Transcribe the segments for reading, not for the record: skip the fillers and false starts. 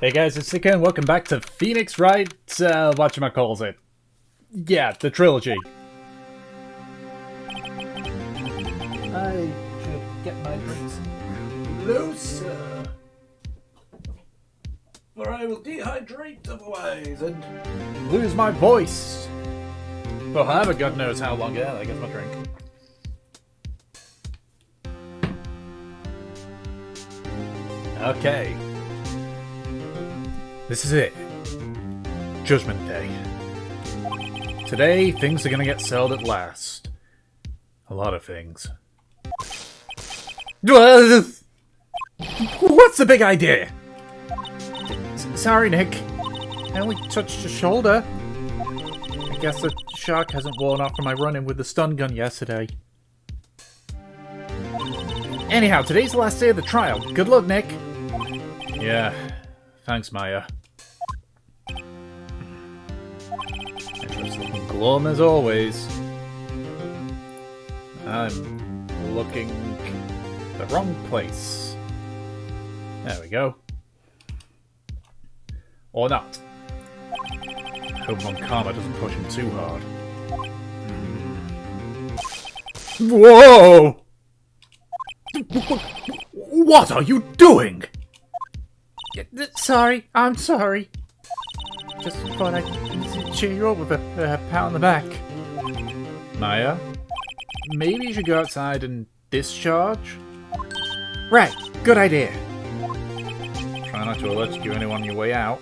Hey guys, it's Sika and welcome back to Phoenix Wright, whatchamacallit. Yeah, the trilogy. I should get my drinks closer, or I will dehydrate otherwise and lose my voice. Well, however, God knows how long. Yeah, I guess my drink. Okay. This is it. Judgment Day. Today, things are gonna get settled at last. A lot of things. What's the big idea? Sorry, Nick. I only touched your shoulder. I guess the shock hasn't worn off from my run-in with the stun gun yesterday. Anyhow, today's the last day of the trial. Good luck, Nick. Yeah. Thanks, Maya. Everyone's looking glum as always. I'm looking the wrong place. There we go. Or not. Hope Von Karma doesn't push him too hard. Whoa! What are you doing? Sorry, I'm sorry. Just thought I'd cheer you up with a pat on the back. Maya, maybe you should go outside and discharge? Right, good idea. Try not to electrocute anyone on your way out.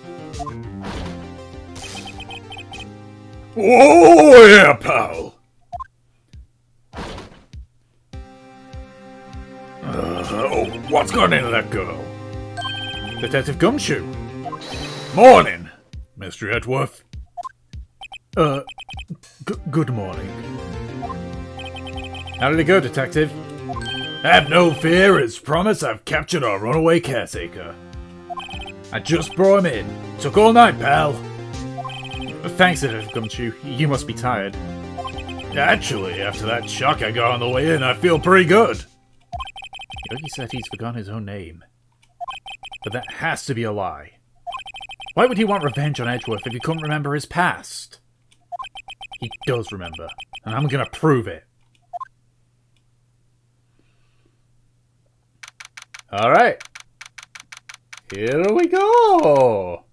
Oh yeah, pal! What's gone into that girl? Detective Gumshoe. Morning, Mr. Edgeworth. Good morning. How did it go, Detective? Have no fear, as promised, I've captured our runaway caretaker. I just brought him in. Took all night, pal. Thanks, Detective Gumshoe. You must be tired. Actually, after that shock I got on the way in, I feel pretty good. Yogi said he's forgotten his own name. But that has to be a lie. Why would he want revenge on Edgeworth if he couldn't remember his past? He does remember, and I'm gonna prove it. Alright. Here we go!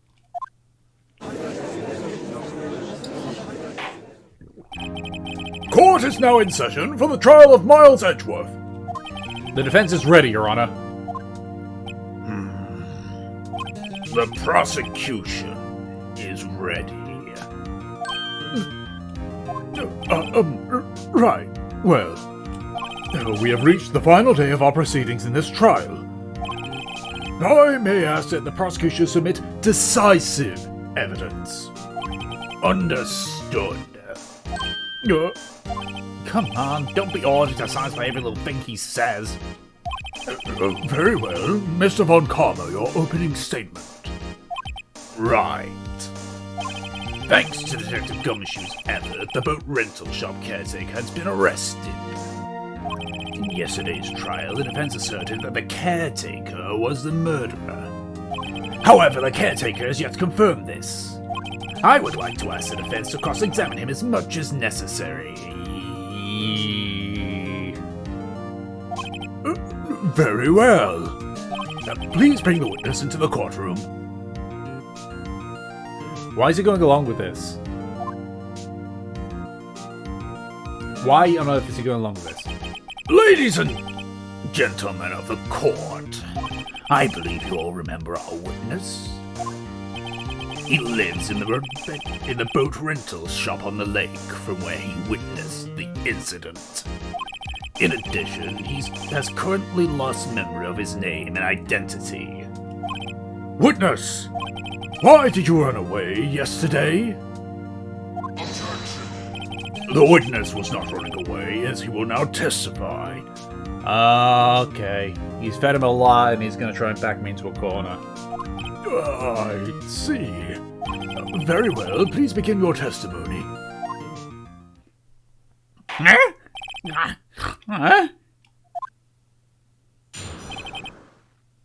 Court is now in session for the trial of Miles Edgeworth. The defense is ready, Your Honor. The prosecution is ready. Right. Well, we have reached the final day of our proceedings in this trial. I may ask that the prosecution submit decisive evidence. Understood. Come on, don't be awed to silence by every little thing he says. Very well. Mr. Von Karma, your opening statement. Right. Thanks to Detective Gumshoe's effort, the boat rental shop caretaker has been arrested. In yesterday's trial, the defense asserted that the caretaker was the murderer. However, the caretaker has yet to confirm this. I would like to ask the defense to cross-examine him as much as necessary. Very well. Please bring the witness into the courtroom. Why is he going along with this? Why on earth is he going along with this? Ladies and gentlemen of the court, I believe you all remember our witness. He lives in the boat rental shop on the lake from where he witnessed the incident. In addition, he has currently lost memory of his name and identity. Witness! Why did you run away yesterday? The witness was not running away, as he will now testify. Okay. He's fed him a lot, and he's going to try and back me into a corner. I see. Very well, please begin your testimony. Huh?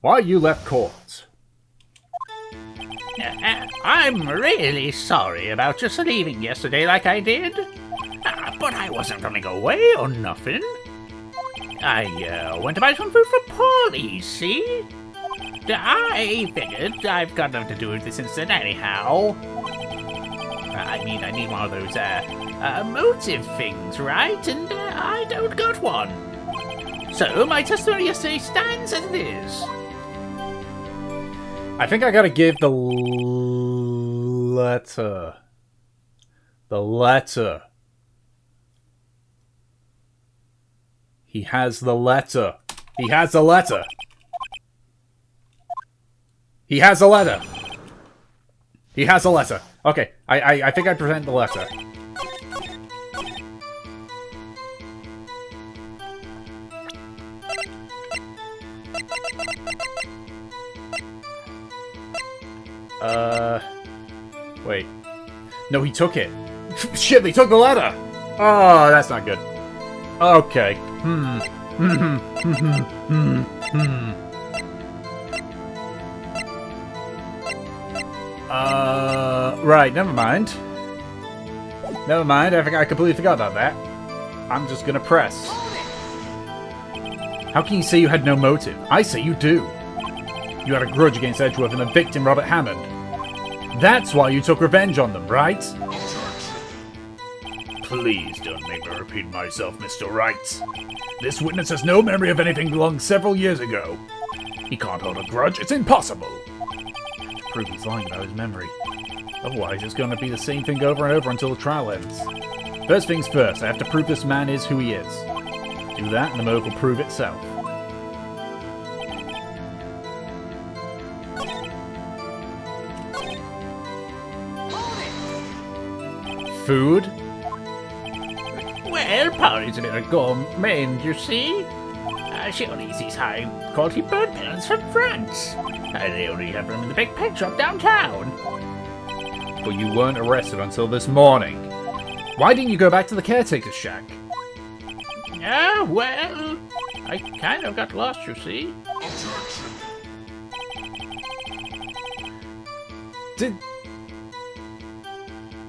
Why you left court? I'm really sorry about just leaving yesterday like I did. But I wasn't gonna go away or nothing. I went to buy some food for Polly, see? I figured I've got nothing to do with this incident anyhow. I need one of those, motive things, right? And I don't got one. So my testimony yesterday stands as it is. I think I gotta give the letter. The letter. He has the letter. He has the letter. He has a letter. He has a letter. Okay, I think I present the letter. Wait. No, he took it. Shit, they took the letter! Oh, that's not good. Okay. Right, never mind. Never mind, I completely forgot about that. I'm just gonna press. How can you say you had no motive? I say you do. You had a grudge against Edgeworth and the victim, Robert Hammond. That's why you took revenge on them, right? Please don't make me repeat myself, Mr. Wright. This witness has no memory of anything belonged several years ago. He can't hold a grudge, it's impossible. Prove he's lying about his memory. Otherwise, it's going to be the same thing over and over until the trial ends. First things first, I have to prove this man is who he is. Do that, and the motive will prove itself. Food? Well, Polly's a bit of gourmand, you see. She only sees high-quality bird pennants from France. They only have them in the big pet shop downtown. But you weren't arrested until this morning. Why didn't you go back to the caretaker's shack? Well, I kind of got lost, you see.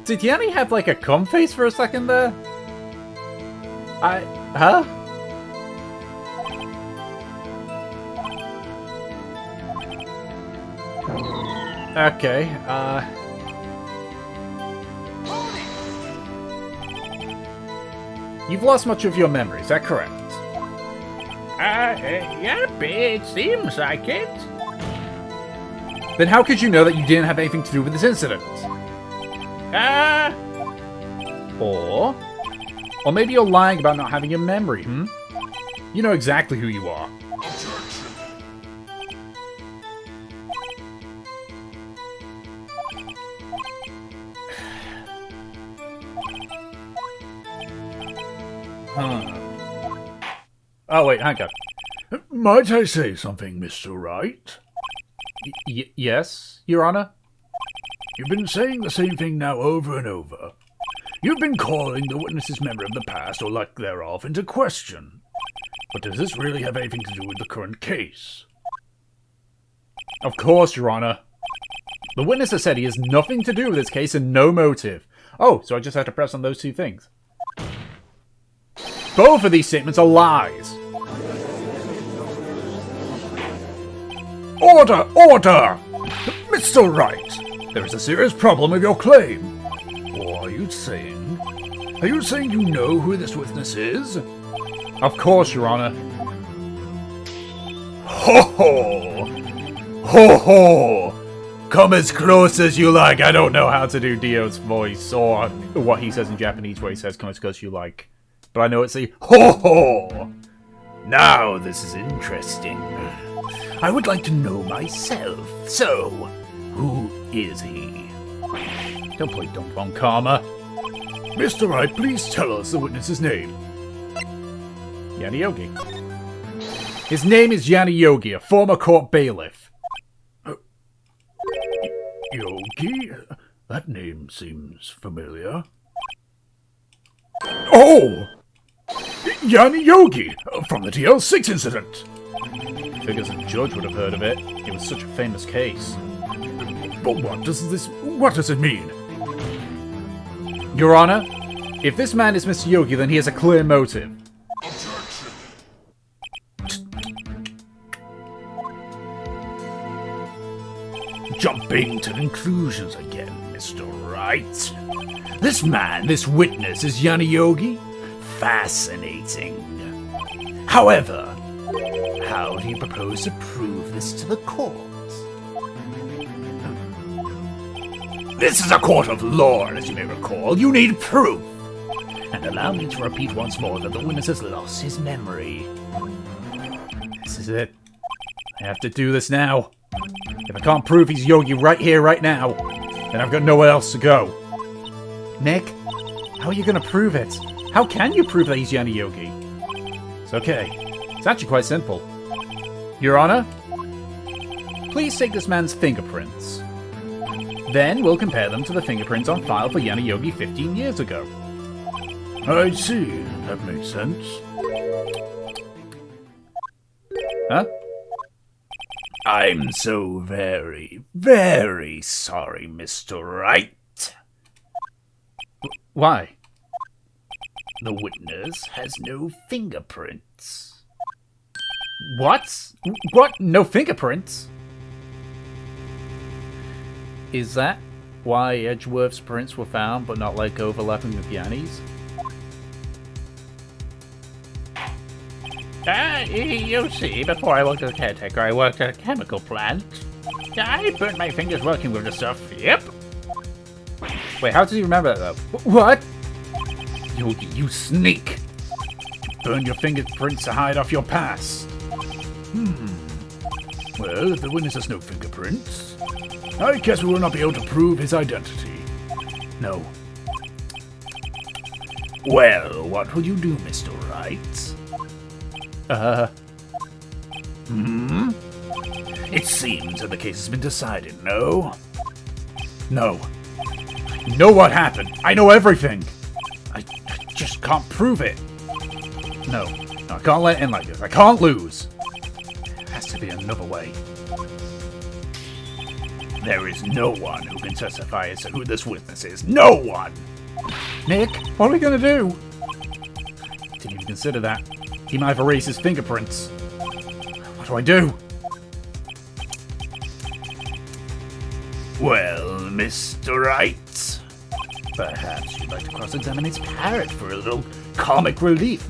Did Yanni have like a cum face for a second there? Huh? Okay, you've lost much of your memory, is that correct? Yep, it seems like it. Then how could you know that you didn't have anything to do with this incident? Or maybe you're lying about not having a memory, You know exactly who you are. Oh, wait, hang on. Might I say something, Mr. Wright? Yes, Your Honor? You've been saying the same thing now over and over. You've been calling the witness's memory of the past, or lack thereof, into question. But does this really have anything to do with the current case? Of course, Your Honor. The witness has said he has nothing to do with this case and no motive. Oh, so I just have to press on those two things. Both of these statements are lies. Order! Order! Mr. Wright, there is a serious problem with your claim. What are you saying? Are you saying you know who this witness is? Of course, Your Honor. Ho ho! Ho ho! Come as close as you like. I don't know how to do Dio's voice or what he says in Japanese where he says come as close as you like. But I know it's a ho ho! Now this is interesting. I would like to know myself. So, who is he? Don't play dumb on Karma. Mr. Wright, please tell us the witness's name. Yanni Yogi. His name is Yanni Yogi, a former court bailiff. Yogi? That name seems familiar. Oh! Yanni Yogi, from the Dl6 incident. Figures a judge would have heard of it. It was such a famous case. But what does it mean? Your Honor, if this man is Mr. Yogi, then he has a clear motive. Jumping to conclusions again, Mr. Wright. This man, this witness, is Yanni Yogi? Fascinating. However, how do you propose to prove this to the court? This is a court of law, as you may recall. You need proof. And allow me to repeat once more that the witness has lost his memory. This is it. I have to do this now. If I can't prove he's Yogi right here, right now, then I've got nowhere else to go. Nick, how are you going to prove it? How can you prove that he's Yanni Yogi? It's okay. It's actually quite simple. Your Honor, please take this man's fingerprints. Then we'll compare them to the fingerprints on file for Yanni Yogi 15 years ago. I see. That makes sense. Huh? I'm so very, very sorry, Mr. Wright. Why? The witness has no fingerprints. What? What? No fingerprints? Is that why Edgeworth's prints were found, but not like overlapping with Yanni's? You see, before I worked as a caretaker, I worked at a chemical plant. I burnt my fingers working with the stuff, yep. Wait, how did you remember that, though? What? Yogi, you sneak! Burn your fingerprints to hide off your past. Well, if the witness has no fingerprints, I guess we will not be able to prove his identity. No. Well, what will you do, Mr. Wright? It seems that the case has been decided, no? No. You know what happened. I know everything. I just can't prove it. No, I can't let it end like this. I can't lose. There has to be another way. There is no one who can testify as to who this witness is. No one! Nick, what are we gonna do? Didn't even consider that. He might have erased his fingerprints. What do I do? Well, Mr. Wright, perhaps you'd like to cross-examine his parrot for a little comic relief,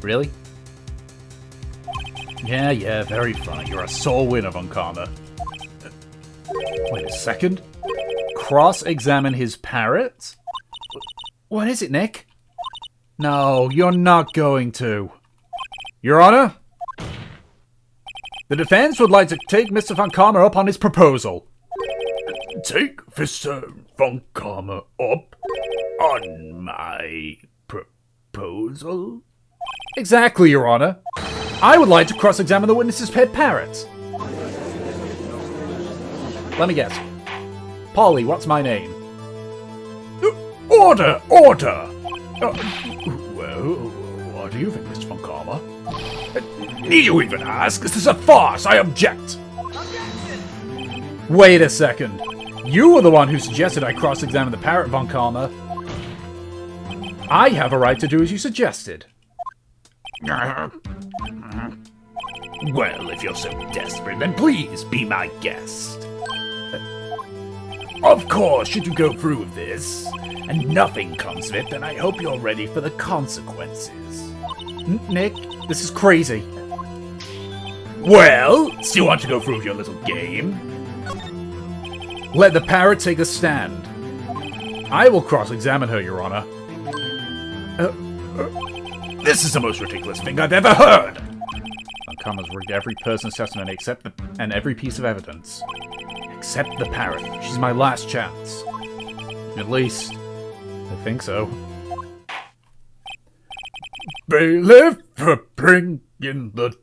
Really? Yeah, very funny. You're a sore winner, Von Karma. Wait a second. Cross-examine his parrot? What is it, Nick? No, you're not going to. Your Honor? The defense would like to take Mr. Von Karma up on his proposal. Take Mr. Von Karma up on my proposal? Exactly, Your Honor. I would like to cross-examine the witness's pet parrot. Let me guess. Polly, what's my name? Order! Order! Well, what do you think, Mr. Von Karma? Need you even ask? This is a farce! I object! Wait a second. You were the one who suggested I cross-examine the parrot, Von Karma. I have a right to do as you suggested. Well, if you're so desperate, then please be my guest. Of course, should you go through with this, and nothing comes of it, then I hope you're ready for the consequences. Nick, this is crazy. Well, still want to go through with your little game? Let the parrot take a stand. I will cross-examine her, Your Honor. This is the most ridiculous thing I've ever heard! Von Karma's rigged every person's testimony and every piece of evidence. Except the parrot. She's my last chance. At least, I think so. Bailiff, bring in the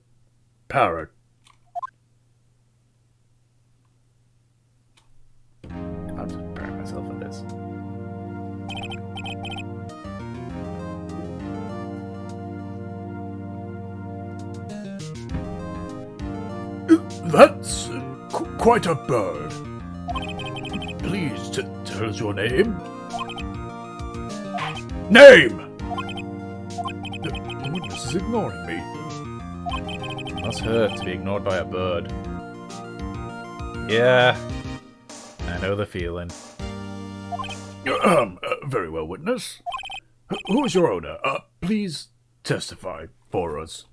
parrot. I'm just preparing myself for this. That's quite a bird. Please tell us your name. Name! The witness is ignoring me. It must hurt to be ignored by a bird. Yeah, I know the feeling. Very well, witness. Who is your owner? Please testify for us.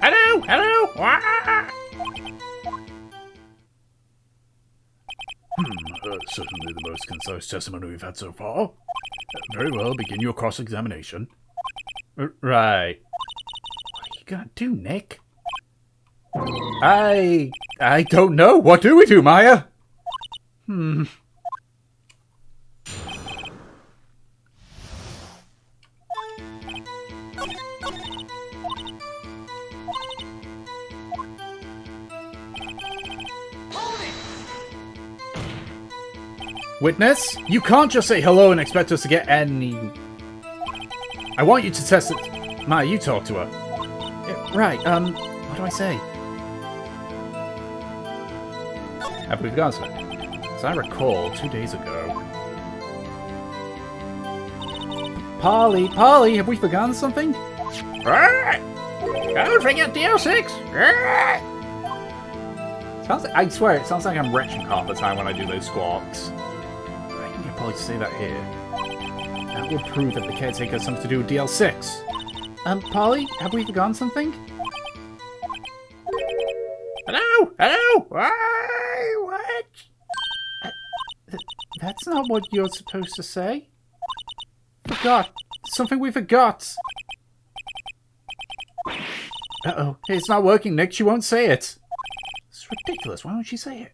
Hello, hello. Wah! Certainly the most concise testimony we've had so far. Very well, begin your cross-examination. Right. What are you gonna do, Nick? I don't know. What do we do, Maya? Witness, you can't just say hello and expect us to get any... I want you to test it. Maya, you talk to her. Right, what do I say? Have we forgotten something? As I recall, 2 days ago... Polly, have we forgotten something? Don't forget Dl6. Sounds like, I swear, it sounds like I'm retching half the time when I do those squawks. I can get Polly to say that here. That will prove that the caretaker has something to do with DL6. Polly, have we forgotten something? Hello, hello. Why? What? That's not what you're supposed to say. Forgot. Something we forgot. Uh-oh. It's not working, Nick. She won't say it. It's ridiculous. Why won't she say it?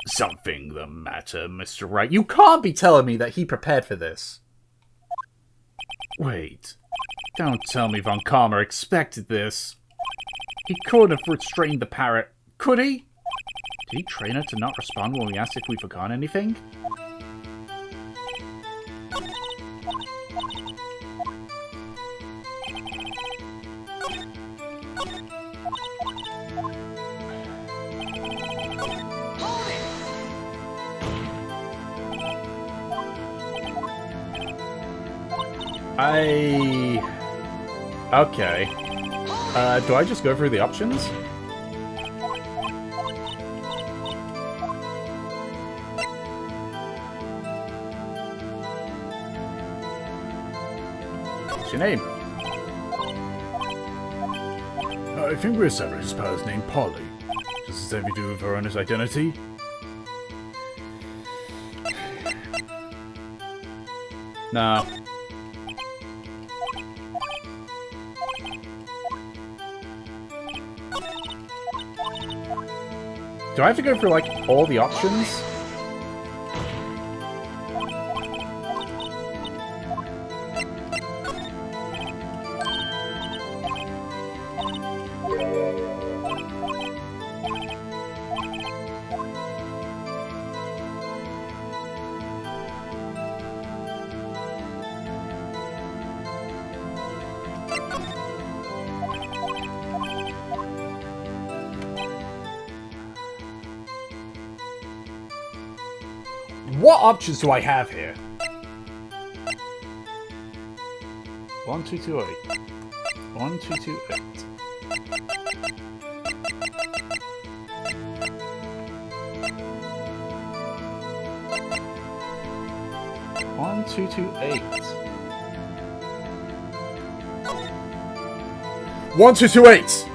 Something the matter, Mr. Wright. You can't be telling me that he prepared for this. Wait. Don't tell me Von Karma expected this. He could have restrained the parrot. Could he? Did he train her to not respond when we asked if we forgot anything? Okay. Do I just go through the options? What's your name? I think we established his palace name Polly. Does this have to do with her owner's identity? No. Do I have to go through, like, all the options? What options do I have here? 1228. 1228. One, two, two, 8. 1228.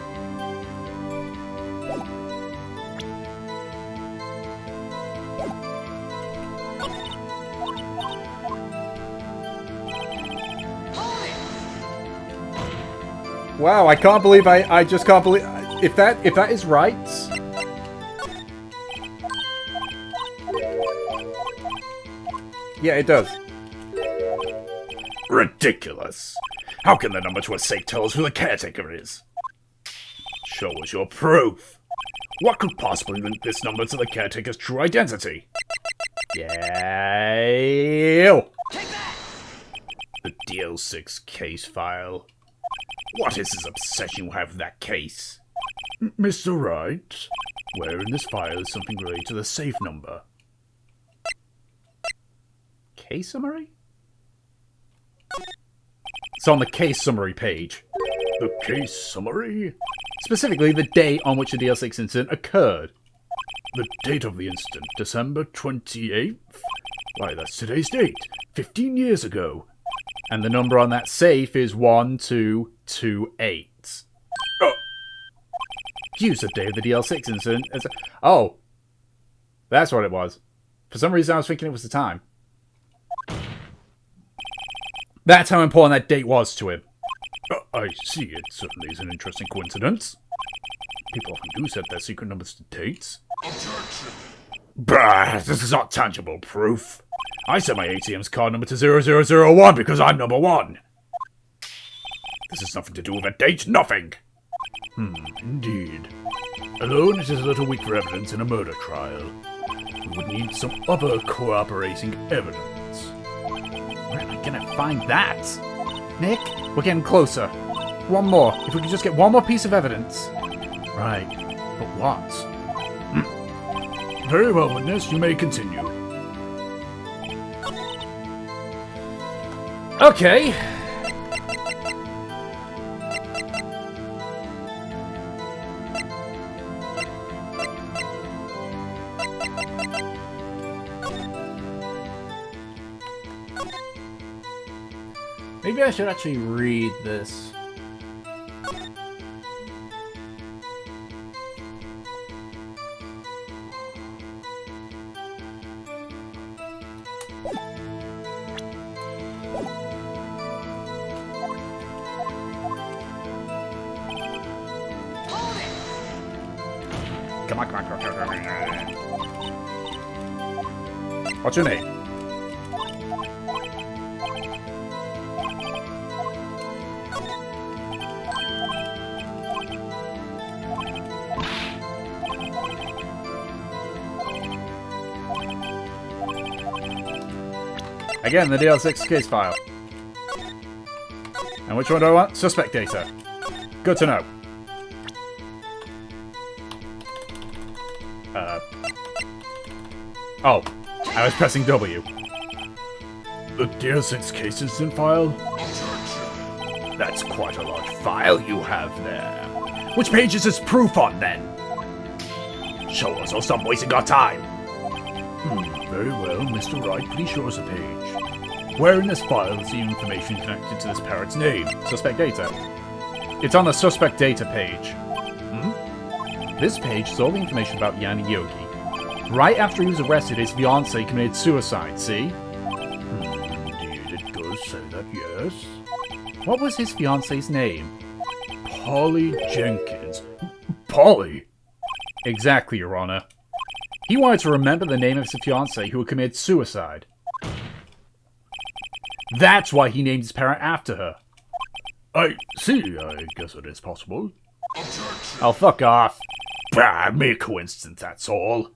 Wow, I can't believe I just can't believe if that is right. Yeah, it does. Ridiculous. How can the number to a safe tell us who the caretaker is? Show us your proof. What could possibly link this number to the caretaker's true identity? Yeah, Dl6 Case File. What is his obsession you have with that case? Mr. Wright, where in this file is something related to the safe number? Case summary? It's on the case summary page. The case summary? Specifically, the date on which the Dl6 incident occurred. The date of the incident, December 28th? Why, that's today's date. 15 years ago. And the number on that safe is 1228. Oh. Use the day of the Dl6 incident as a... Oh. That's what it was. For some reason I was thinking it was the time. That's how important that date was to him. I see. It certainly is an interesting coincidence. People often do set their secret numbers to dates. Bah, this is not tangible proof. I set my ATM's card number to 0001 because I'm number one. This has nothing to do with a date, nothing. Indeed. Alone, it is a little weak for evidence in a murder trial. We would need some other corroborating evidence. Where am I gonna find that? Nick, we're getting closer. One more. If we could just get one more piece of evidence. Right. But what? Very well, witness. You may continue. Okay. Maybe I should actually read this. Come on. What's your name? Again, the Dl6 case file. And which one do I want? Suspect data. Good to know. Oh, I was pressing W. The Dl6 case incident file? That's quite a large file you have there. Which page is this proof on, then? Show us or stop wasting our time. Very well, Mr. Wright, please show us a page. Where in this file is the information connected to this parrot's name? Suspect data. It's on the suspect data page. This page is all the information about Yanni Yogi. Right after he was arrested, his fiancée committed suicide, see? Indeed, it does say that, yes. What was his fiancée's name? Polly Jenkins. Polly? Exactly, Your Honor. He wanted to remember the name of his fiancée who had committed suicide. That's why he named his parrot after her. I see. I guess it is possible. Oh, fuck off. Bah, mere coincidence, that's all.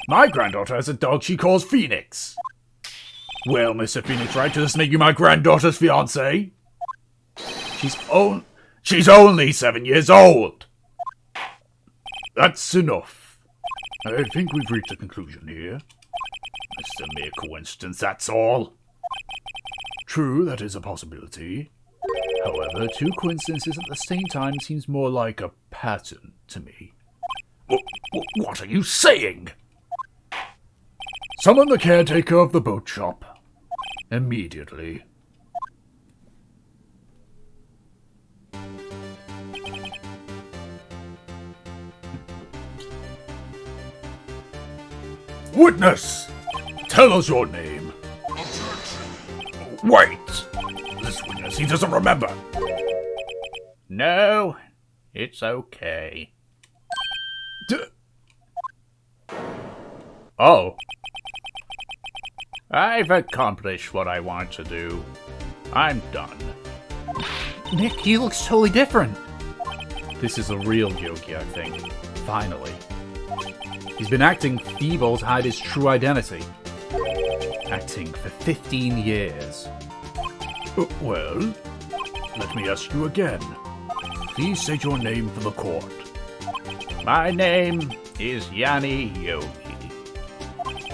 My granddaughter has a dog she calls Phoenix. Well, Mr. Phoenix Wright, does this make you my granddaughter's fiancé? She's only 7 years old. That's enough. I think we've reached a conclusion here. It's a mere coincidence, that's all. True, that is a possibility. However, two coincidences at the same time seems more like a pattern to me. What are you saying? Summon the caretaker of the boat shop. Immediately. Witness! Tell us your name. Wait! This witness, he doesn't remember. No, it's okay. Oh. I've accomplished what I want to do. I'm done. Nick, he looks totally different. This is a real Yogi, I think. Finally. He's been acting feeble to hide his true identity. Acting for 15 years. Well, let me ask you again. Please state your name for the court. My name is Yanni Yogi.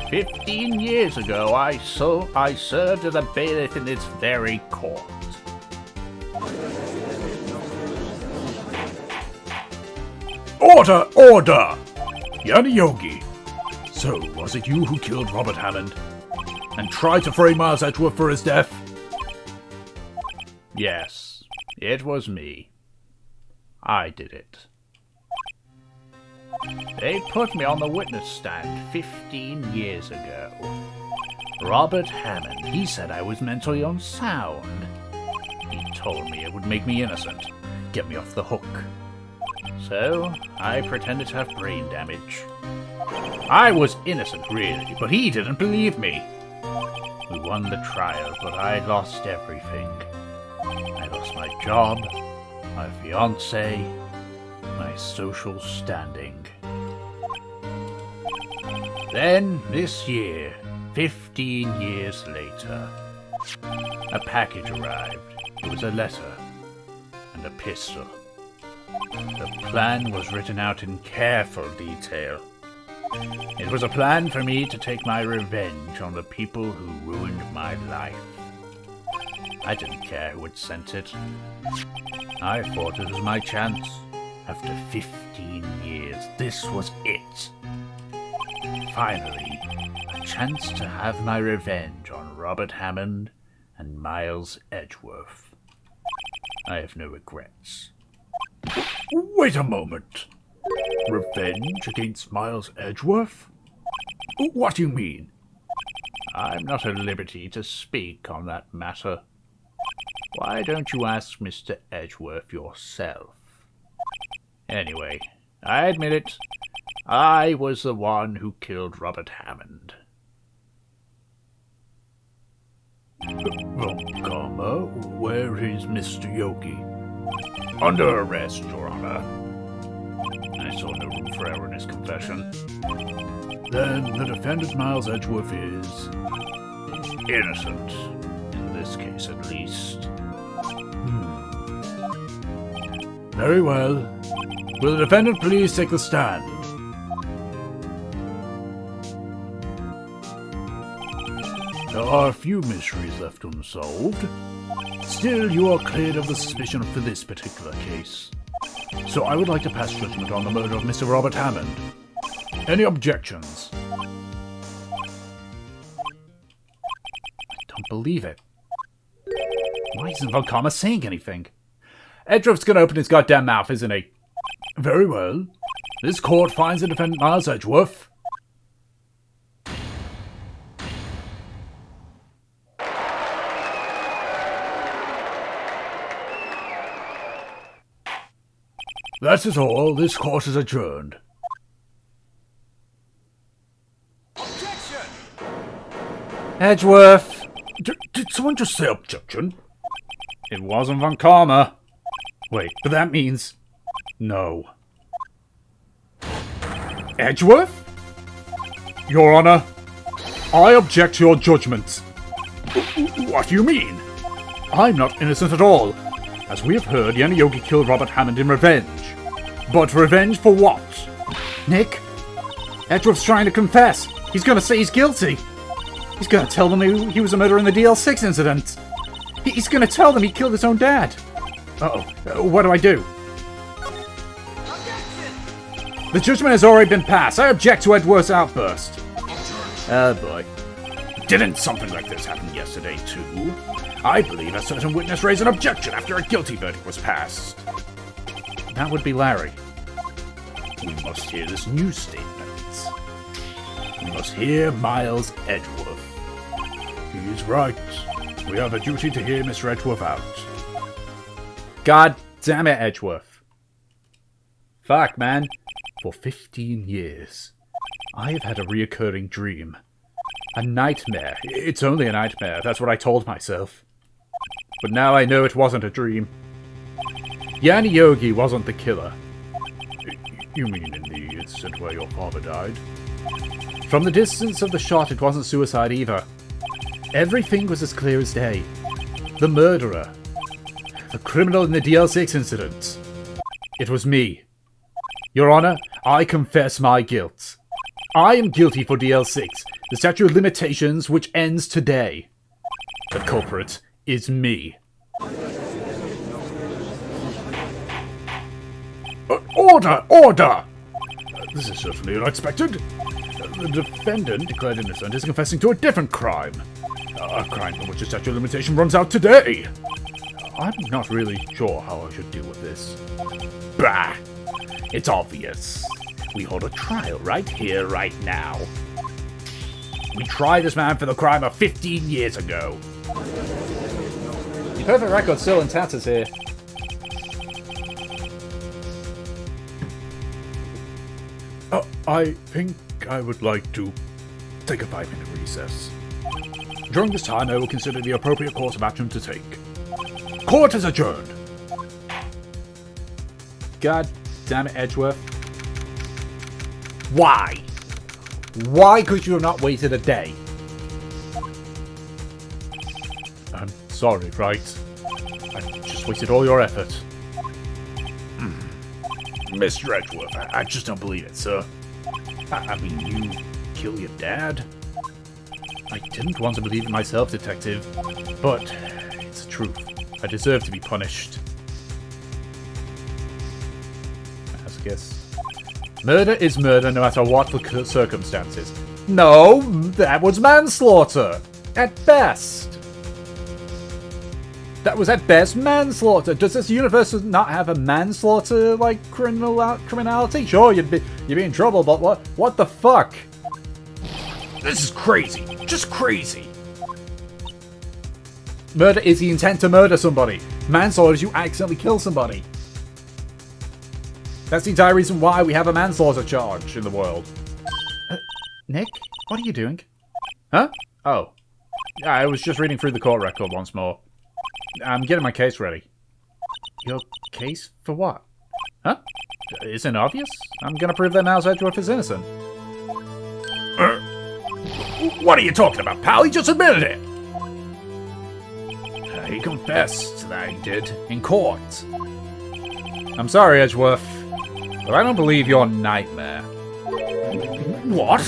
15 years ago, I served as a bailiff in this very court. Order! Order! Yanni Yogi. So, was it you who killed Robert Hammond? And tried to frame Miles Edgeworth for his death? Yes, it was me. I did it. They put me on the witness stand 15 years ago. Robert Hammond, he said I was mentally unsound. He told me it would make me innocent, get me off the hook. So, I pretended to have brain damage. I was innocent, really, but he didn't believe me. We won the trial, but I lost everything. I lost my job, my fiancé, my social standing. Then, this year, 15 years later, a package arrived. It was a letter and a pistol. The plan was written out in careful detail. It was a plan for me to take my revenge on the people who ruined my life. I didn't care who had sent it. I thought it was my chance. After 15 years, this was it. Finally, a chance to have my revenge on Robert Hammond and Miles Edgeworth. I have no regrets. Wait a moment. Revenge against Miles Edgeworth? What do you mean? I'm not at liberty to speak on that matter. Why don't you ask Mr. Edgeworth yourself? Anyway, I admit it. I was the one who killed Robert Hammond. Von Karma, where is Mr. Yogi? Under arrest, Your Honor. I saw no room for error in his confession. Then the defendant Miles Edgeworth is innocent. In this case, at least. Very well. Will the defendant please take the stand? There are a few mysteries left unsolved. Still, you are cleared of the suspicion for this particular case. So I would like to pass judgment on the murder of Mr. Robert Hammond. Any objections? I don't believe it. Why isn't Von Karma saying anything? Edgeworth's gonna open his goddamn mouth, isn't he? Very well. This court finds the defendant Miles Edgeworth That is all. This court is adjourned. Objection! Edgeworth! Did someone just say objection? It wasn't Von Karma. Wait, but that means... No. Edgeworth? Your Honor, I object to your judgment. What do you mean? I'm not innocent at all. As we have heard, Yanni Yogi killed Robert Hammond in revenge. But revenge for what? Nick? Edgeworth's trying to confess. He's gonna say he's guilty. He's gonna tell them he was a murderer in the Dl6 incident. He's gonna tell them he killed his own dad. Uh-oh. What do I do? Objection! The judgment has already been passed. I object to Edgeworth's outburst. Oh boy. Didn't something like this happen yesterday, too? I believe a certain witness raised an objection after a guilty verdict was passed. That would be Larry. We must hear this new statement. We must hear Miles Edgeworth. He is right. We have a duty to hear Mr. Edgeworth out. God damn it, Edgeworth. Fuck, man. For 15 years, I have had a reoccurring dream. A nightmare. It's only a nightmare. That's what I told myself. But now I know it wasn't a dream. Yanni Yogi wasn't the killer. You mean in the incident where your father died? From the distance of the shot, it wasn't suicide either. Everything was as clear as day. The murderer. The criminal in the Dl6 incident. It was me. Your Honor, I confess my guilt. I am guilty for Dl6, the statute of limitations which ends today. The culprit is me. Order! Order! This is certainly unexpected. The defendant, declared innocent, is confessing to a different crime. A crime for which the statute of limitation runs out today. I'm not really sure how I should deal with this. Bah! It's obvious. We hold a trial right here, right now. We try this man for the crime of 15 years ago. The perfect record's still in tatters here. I think I would like to take a 5-minute recess. During this time, I will consider the appropriate course of action to take. Court is adjourned. God damn it, Edgeworth. Why? Why could you have not waited a day? I'm sorry, Wright. I just wasted all your effort. Mr. Edgeworth, I just don't believe it, sir. I mean, you kill your dad? I didn't want to believe it myself, Detective, but it's the truth. I deserve to be punished. I guess. Murder is murder no matter what the circumstances. No, that was manslaughter. At best. That was at best manslaughter. Does this universe not have a manslaughter like criminality? Sure, you'd be in trouble, but what the fuck? This is crazy. Just crazy. Murder is the intent to murder somebody. Manslaughter is you accidentally kill somebody. That's the entire reason why we have a manslaughter charge in the world. Nick, what are you doing? Huh? Oh. Yeah, I was just reading through the court record once more. I'm getting my case ready. Your case for what? Huh? Isn't it obvious? I'm gonna prove that Miles Edgeworth is innocent. What are you talking about, pal? He just admitted it. He confessed that he did in court. I'm sorry, Edgeworth, but I don't believe your nightmare. What?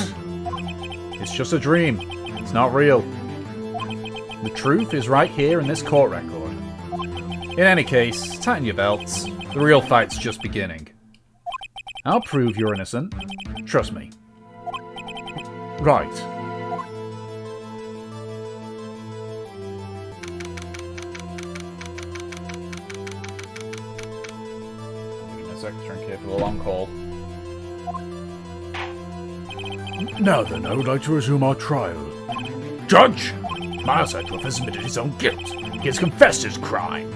It's just a dream. It's not real. The truth is right here in this court record. In any case, tighten your belts. The real fight's just beginning. I'll prove you're innocent. Trust me. Right. Give me a second, drink here for the long call. Now then, I would like to resume our trial. Judge! Miles Edgeworth has admitted his own guilt. He has confessed his crime.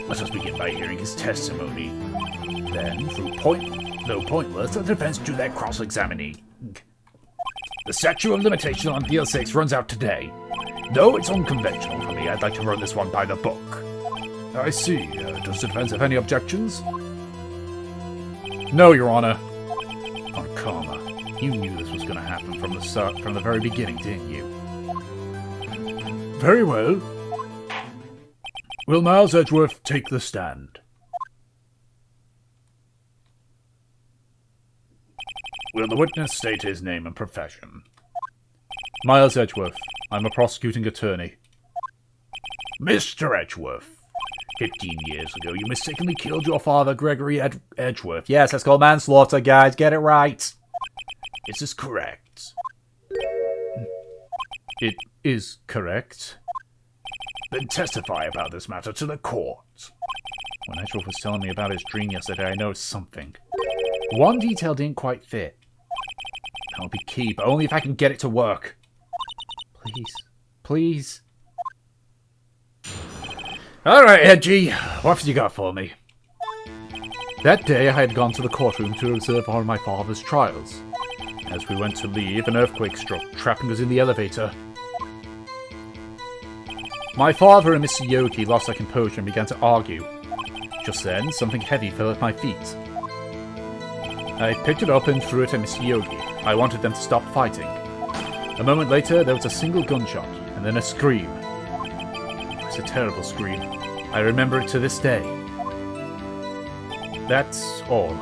Let us begin by hearing his testimony. Then, through pointless, the defense do their cross-examining. The statute of limitation on Dl6 runs out today. Though it's unconventional for me, I'd like to run this one by the book. I see. Does the defense have any objections? No, Your Honor. On karma, you knew this was going to happen from the very beginning, didn't you? Very well. Will Miles Edgeworth take the stand? Will the witness state his name and profession? Miles Edgeworth. I'm a prosecuting attorney. Mr. Edgeworth, 15 years ago you mistakenly killed your father, Gregory Edgeworth. Yes, that's called manslaughter, guys. Get it right. Is this correct? It is correct. Then testify about this matter to the court. When Edgeworth was telling me about his dream yesterday, I noticed something. One detail didn't quite fit. That'll be key, but only if I can get it to work. Please. Please. Alright, Edgy. What have you got for me? That day I had gone to the courtroom to observe one of my father's trials. As we went to leave, an earthquake struck, trapping us in the elevator. My father and Mr. Yogi lost their composure and began to argue. Just then, something heavy fell at my feet. I picked it up and threw it at Mr. Yogi. I wanted them to stop fighting. A moment later, there was a single gunshot, and then a scream. was a terrible scream. I remember it to this day. That's all.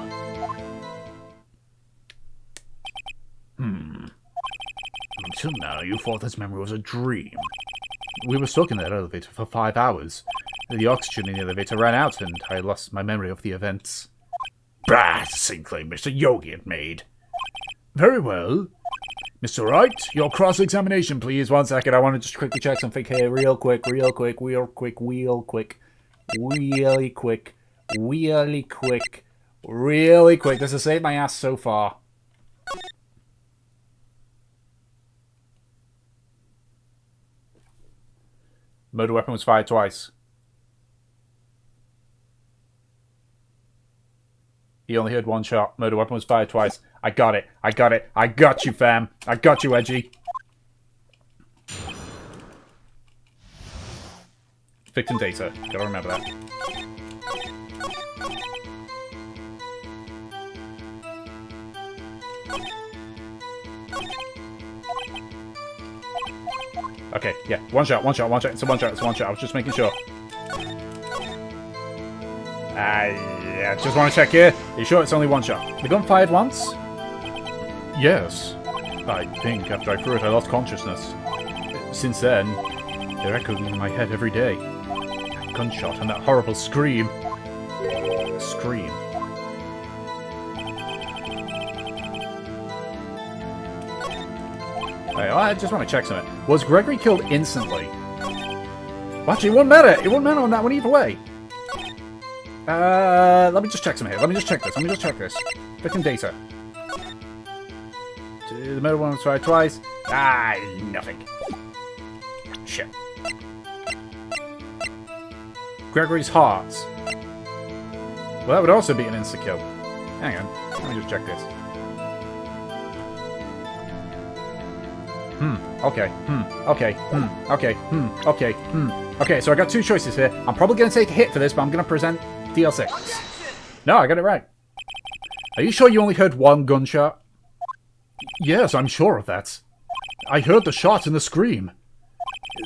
Until now, you thought this memory was a dream. We were stuck in that elevator for 5 hours. The oxygen in the elevator ran out, and I lost my memory of the events. Bah, it's the same claim Mr. Yogi had made. Very well. Mr. Wright, your cross-examination, please. 1 second, I want to just quickly check something here. Really quick. Really quick. This has saved my ass so far. Murder weapon was fired twice. He only heard 1 shot. Murder weapon was fired twice. I got it. I got you, fam. I got you, Edgy. Victim data. Gotta remember that. Okay, yeah. One shot. It's a one shot. I was just making sure. Yeah, just want to check here. Are you sure it's only 1 shot? The gun fired once? Yes. I think after I threw it, I lost consciousness. Since then, they're echoing in my head every day. That gunshot and that horrible scream. Scream. Hey, I just want to check something. Was Gregory killed instantly? Actually, it wouldn't matter. It wouldn't matter on that one either way. Let me just check something here. Let me just check this. Victim data. The murder one was fired twice. Nothing. Shit. Gregory's heart. Well, that would also be an insta-kill. Hang on. Let me just check this. Okay, so I got 2 choices here. I'm probably going to take a hit for this, but I'm going to present Dl6. No, I got it right. Are you sure you only heard 1 gunshot? Yes, I'm sure of that. I heard the shot and the scream.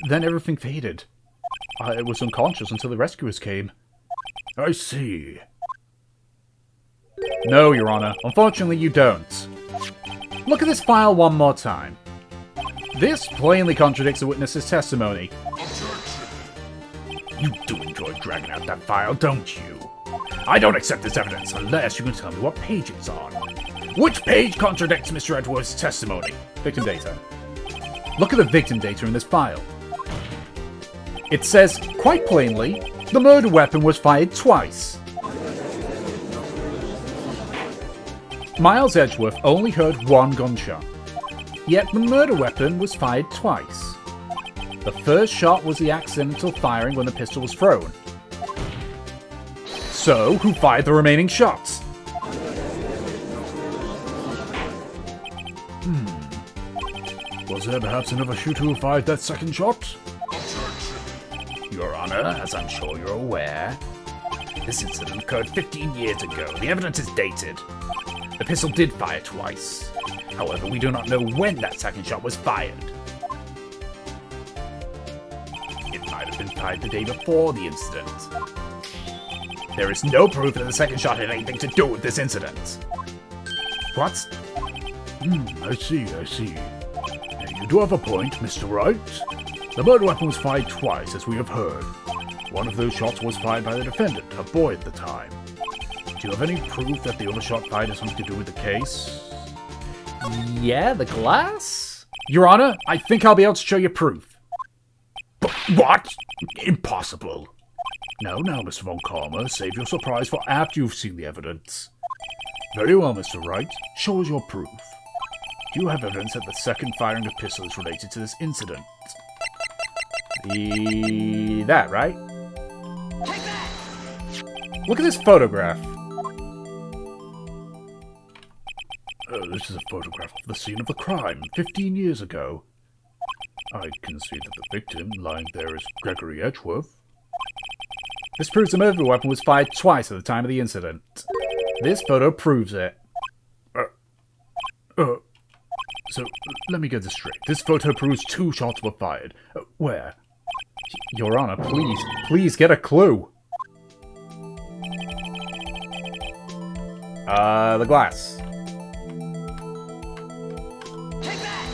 Then everything faded. I was unconscious until the rescuers came. I see. No, Your Honor. Unfortunately, you don't. Look at this file one more time. This plainly contradicts the witness's testimony. You do enjoy dragging out that file, don't you? I don't accept this evidence unless you can tell me what page it's on. Which page contradicts Mr. Edwards' testimony? Victim data. Look at the victim data in this file. It says, quite plainly, the murder weapon was fired twice. Miles Edgeworth only heard 1 gunshot. Yet the murder weapon was fired twice. The first shot was the accidental firing when the pistol was thrown. So, who fired the remaining shots? Was there perhaps another shooter who fired that second shot? Your Honor, as I'm sure you're aware, this incident occurred 15 years ago. The evidence is dated. The pistol did fire twice. However, we do not know when that second shot was fired. It might have been fired the day before the incident. There is no proof that the second shot had anything to do with this incident. What? I see. You do have a point, Mr. Wright. The murder weapon was fired twice, as we have heard. One of those shots was fired by the defendant, a boy at the time. Do you have any proof that the other shot fired has something to do with the case? Yeah, the glass? Your Honor, I think I'll be able to show you proof. But what? Impossible. Now, Mr. Von Karma, save your surprise for after you've seen the evidence. Very well, Mr. Wright. Show us your proof. Do you have evidence that the second firing of pistol is related to this incident? That, right? Look at this photograph. This is a photograph of the scene of the crime 15 years ago. I can see that the victim lying there is Gregory Edgeworth. This proves the murder weapon was fired twice at the time of the incident. This photo proves it. So, let me get this straight. This photo proves 2 shots were fired. Where? Your Honor, please get a clue. The glass. Take that!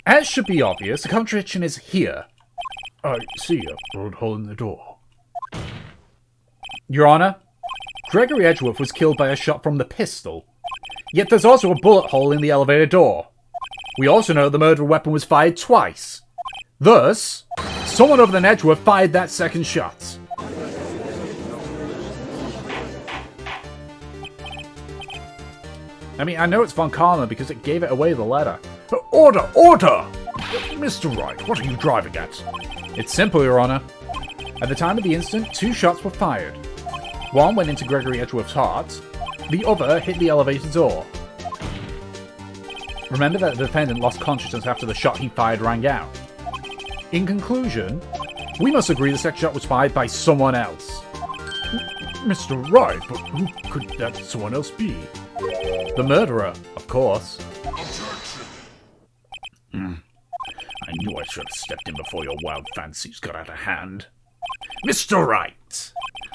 As should be obvious, the contradiction is here. I see a bullet hole in the door. Your Honor, Gregory Edgeworth was killed by a shot from the pistol. Yet there's also a bullet hole in the elevator door. We also know the murder weapon was fired twice. Thus, someone other than Edgeworth fired that second shot. I mean, I know it's Von Karma because it gave it away the letter. Order! Order! Mr. Wright, what are you driving at? It's simple, Your Honor. At the time of the incident, 2 shots were fired. One went into Gregory Edgeworth's heart. The other hit the elevator door. Remember that the defendant lost consciousness after the shot he fired rang out. In conclusion, we must agree the second shot was fired by someone else. Mr. Wright, but who could that someone else be? The murderer, of course. I knew I should have stepped in before your wild fancies got out of hand. Mr. Wright!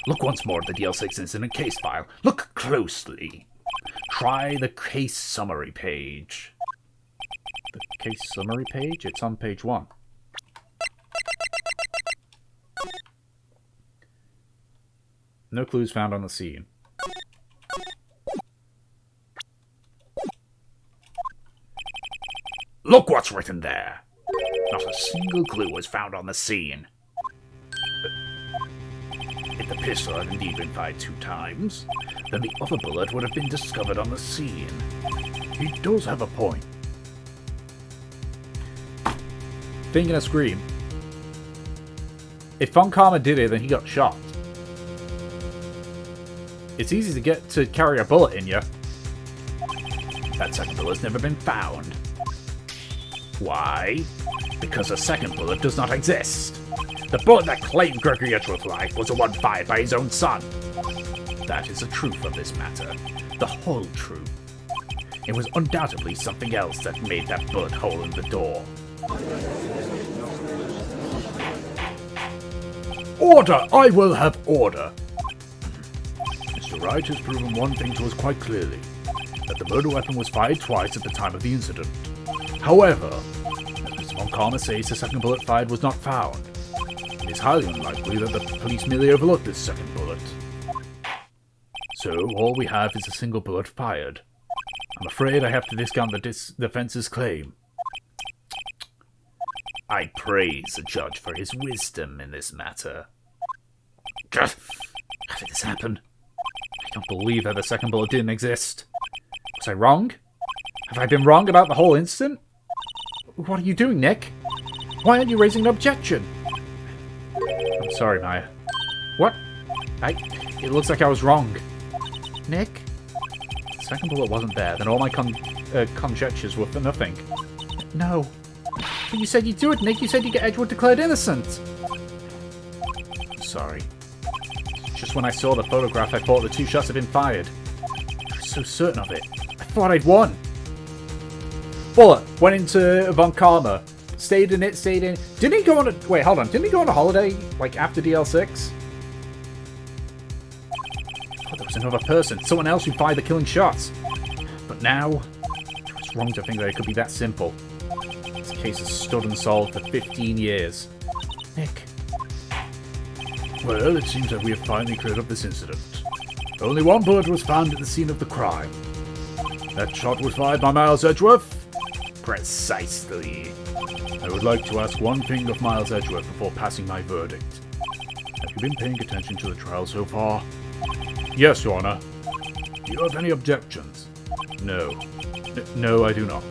Look once more at the Dl6 incident case file. Look closely. Try the case summary page. The case summary page? It's on page 1. No clues found on the scene. Look what's written there. Not a single clue was found on the scene. If the pistol had indeed been fired 2 times, then the other bullet would have been discovered on the scene. He does have a point. Thinking a scream. If Von Karma did it, then he got shot. It's easy to get to carry a bullet in you. That second bullet's never been found. Why? Because a second bullet does not exist. The bullet that claimed Gregory Edgeworth's life was the one fired by his own son. That is the truth of this matter. The whole truth. It was undoubtedly something else that made that bullet hole in the door. Order! I will have order! Mr. Wright has proven one thing to us quite clearly. That the murder weapon was fired twice at the time of the incident. However, as Mr. Von Karma says, the second bullet fired was not found. It is highly unlikely that the police merely overlooked this second bullet. So, all we have is a single bullet fired. I'm afraid I have to discount the defense's claim. I praise the judge for his wisdom in this matter. How did this happen? I don't believe that the second bullet didn't exist. Was I wrong? Have I been wrong about the whole incident? What are you doing, Nick? Why aren't you raising an objection? I'm sorry, Maya. What? It looks like I was wrong. Nick? The second bullet wasn't there, then all my conjectures were for nothing. No. But you said you'd do it, Nick. You said you'd get Edgeworth declared innocent. I'm sorry. Just when I saw the photograph, I thought the 2 shots had been fired. I was so certain of it. I thought I'd won. Bullet went into Von Karma. Stayed in. Didn't he go on a... Wait, hold on. Didn't he go on a holiday, like, after DL6? Oh, there was another person. Someone else who fired the killing shots. But now... It's wrong to think that it could be that simple. This case has stood unsolved for 15 years. Nick. Well, it seems that we have finally cleared up this incident. Only 1 bullet was found at the scene of the crime. That shot was fired by Miles Edgeworth? Precisely. I would like to ask one thing of Miles Edgeworth before passing my verdict. Have you been paying attention to the trial so far? Yes, Your Honor. Do you have any objections? No. No, I do not.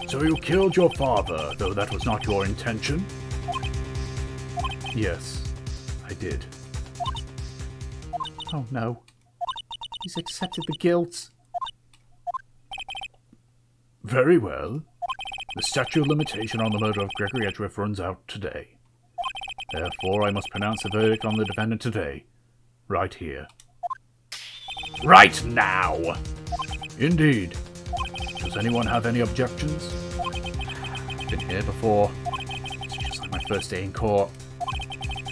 So you killed your father, though that was not your intention? Yes, I did. Oh no. He's accepted the guilt. Very well. The statute of limitation on the murder of Gregory Edgeworth runs out today. Therefore, I must pronounce the verdict on the defendant today. Right here. Right now! Indeed. Does anyone have any objections? Been here before. first day in court.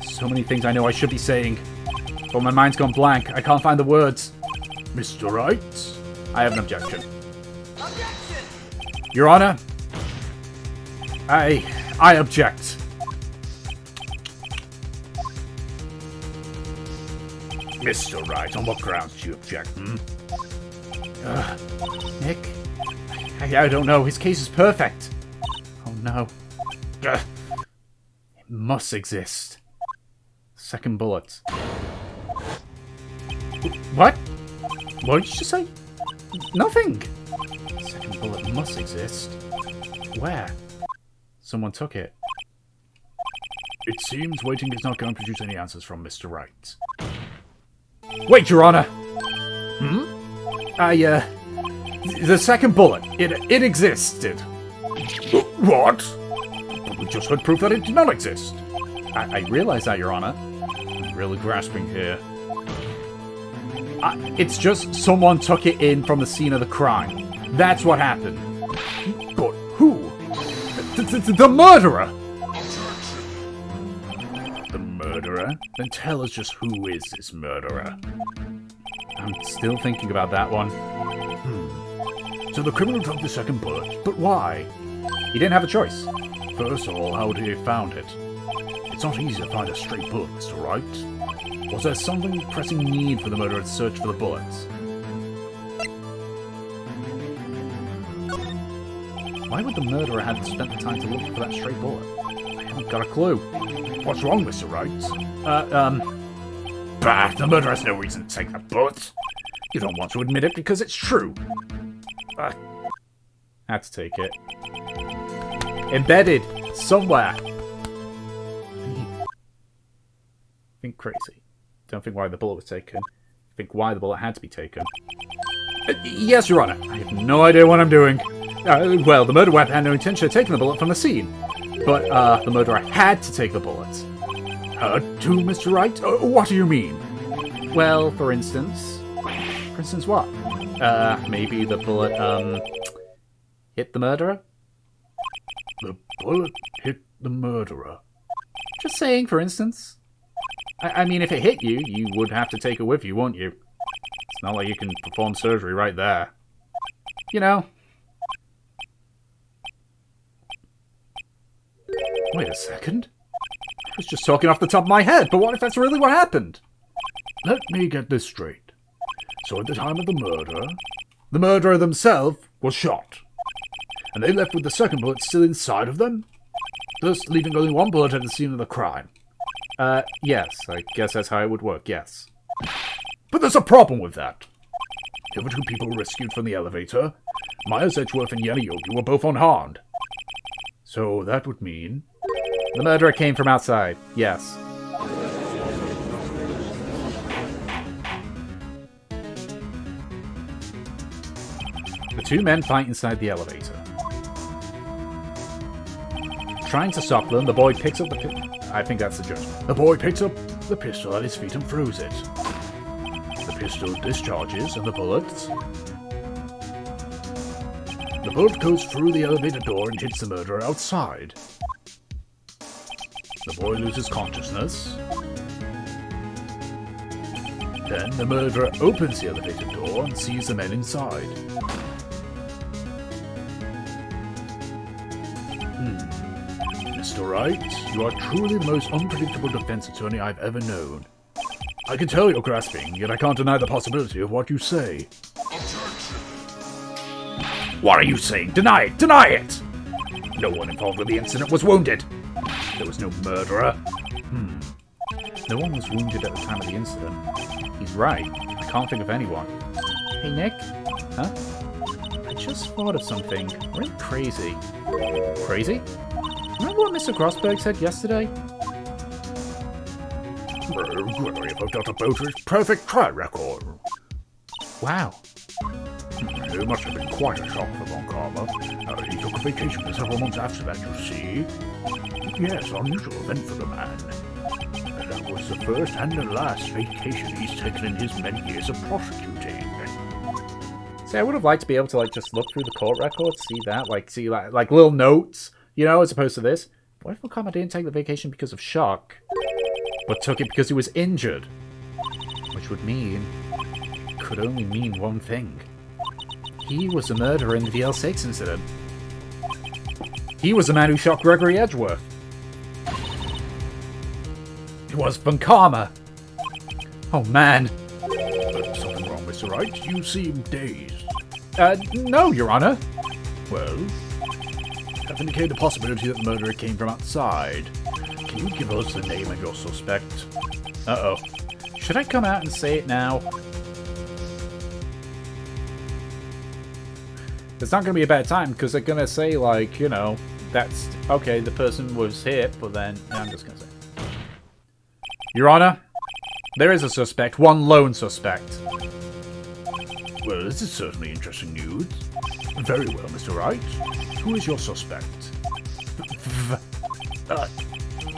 So many things I know I should be saying, but my mind's gone blank. I can't find the words. Mr. Wright? I have an objection. Objection! Your Honor, I object. Mr. Wright, on what grounds do you object, Nick, I don't know. His case is perfect. Oh no. It must exist. Second bullet. What? What did you say? Nothing. Second bullet must exist. Where? Someone took it. It seems waiting is not going to produce any answers from Mr. Wright. Wait, Your Honor. The second bullet. It existed. What? But we just heard proof that it did not exist. I realize that, Your Honor. I'm really grasping here. It's just someone took it in from the scene of the crime. That's what happened. But who? The murderer! The murderer? Then tell us just who is this murderer. I'm still thinking about that one. So the criminal took the second bullet, but why? He didn't have a choice. First of all, how did he found it? It's not easy to find a straight bullet, Mr. Wright. Was there something pressing need for the murderer to search for the bullets? Why would the murderer have spent the time to look for that straight bullet? I haven't got a clue. What's wrong, Mr. Wright? Bah, the murderer has no reason to take that bullet. You don't want to admit it because it's true. Had to take it. Embedded somewhere. Think crazy. Don't think why the bullet was taken. Think why the bullet had to be taken. Yes, Your Honor. I have no idea what I'm doing. Well, the murder weapon had no intention of taking the bullet from the scene. But, the murderer had to take the bullet. Had to, Mr. Wright? What do you mean? Well, for instance... For instance what? Maybe the bullet, hit the murderer? The bullet hit the murderer. Just saying, for instance. I mean, if it hit you, you would have to take it with you, won't you? It's not like you can perform surgery right there. You know. Wait a second. I was just talking off the top of my head, but what if that's really what happened? Let me get this straight. So at the time of the murderer themselves was shot. And they left with the second bullet still inside of them? Thus leaving only one bullet at the scene of the crime. Yes. I guess that's how it would work, yes. But there's a problem with that. The other two people rescued from the elevator, Myers Edgeworth and Yana Yogi, were both unharmed. So that would mean... The murderer came from outside, yes. The two men fight inside the elevator. Trying to stop them, the boy picks up the I think that's the judgment. The boy picks up the pistol at his feet and throws it. The pistol discharges and the bullet goes through the elevator door and hits the murderer outside. The boy loses consciousness. Then the murderer opens the elevator door and sees the men inside. Mr. Wright, you are truly the most unpredictable defense attorney I've ever known. I can tell you're grasping, yet I can't deny the possibility of what you say. What are you saying? Deny it! Deny it! No one involved with the incident was wounded. There was no murderer. No one was wounded at the time of the incident. He's right. I can't think of anyone. Hey, Nick? Huh? I just thought of something really crazy. Crazy? Remember what Mr. Grossberg said yesterday? Gregory forgot about his perfect trial record. Wow. It must have been quite a shock for Von Karma. He took a vacation for several months after that, you see. Yes, unusual event for the man. And that was the first and the last vacation he's taken in his many years of prosecuting. See, I would have liked to be able to, like, just look through the court records, see that, like, see, like little notes, you know, as opposed to this. What if Von Karma didn't take the vacation because of shock, but took it because he was injured? Which would mean... could only mean one thing. He was the murderer in the Dl6 incident. He was the man who shot Gregory Edgeworth. It was Von Karma. Oh, man. Something wrong, Mr. Wright? You seem dazed. No, Your Honor. Well, have indicated the possibility that the murderer came from outside. Can you give us the name of your suspect? Uh-oh. Should I come out and say it now? It's not going to be a bad time, because they're going to say, like, you know, that's... okay, the person was hit, but then... yeah, I'm just going to say... Your Honor, there is a suspect, one lone suspect. Well, this is certainly interesting news. Very well, Mr. Wright. Who is your suspect?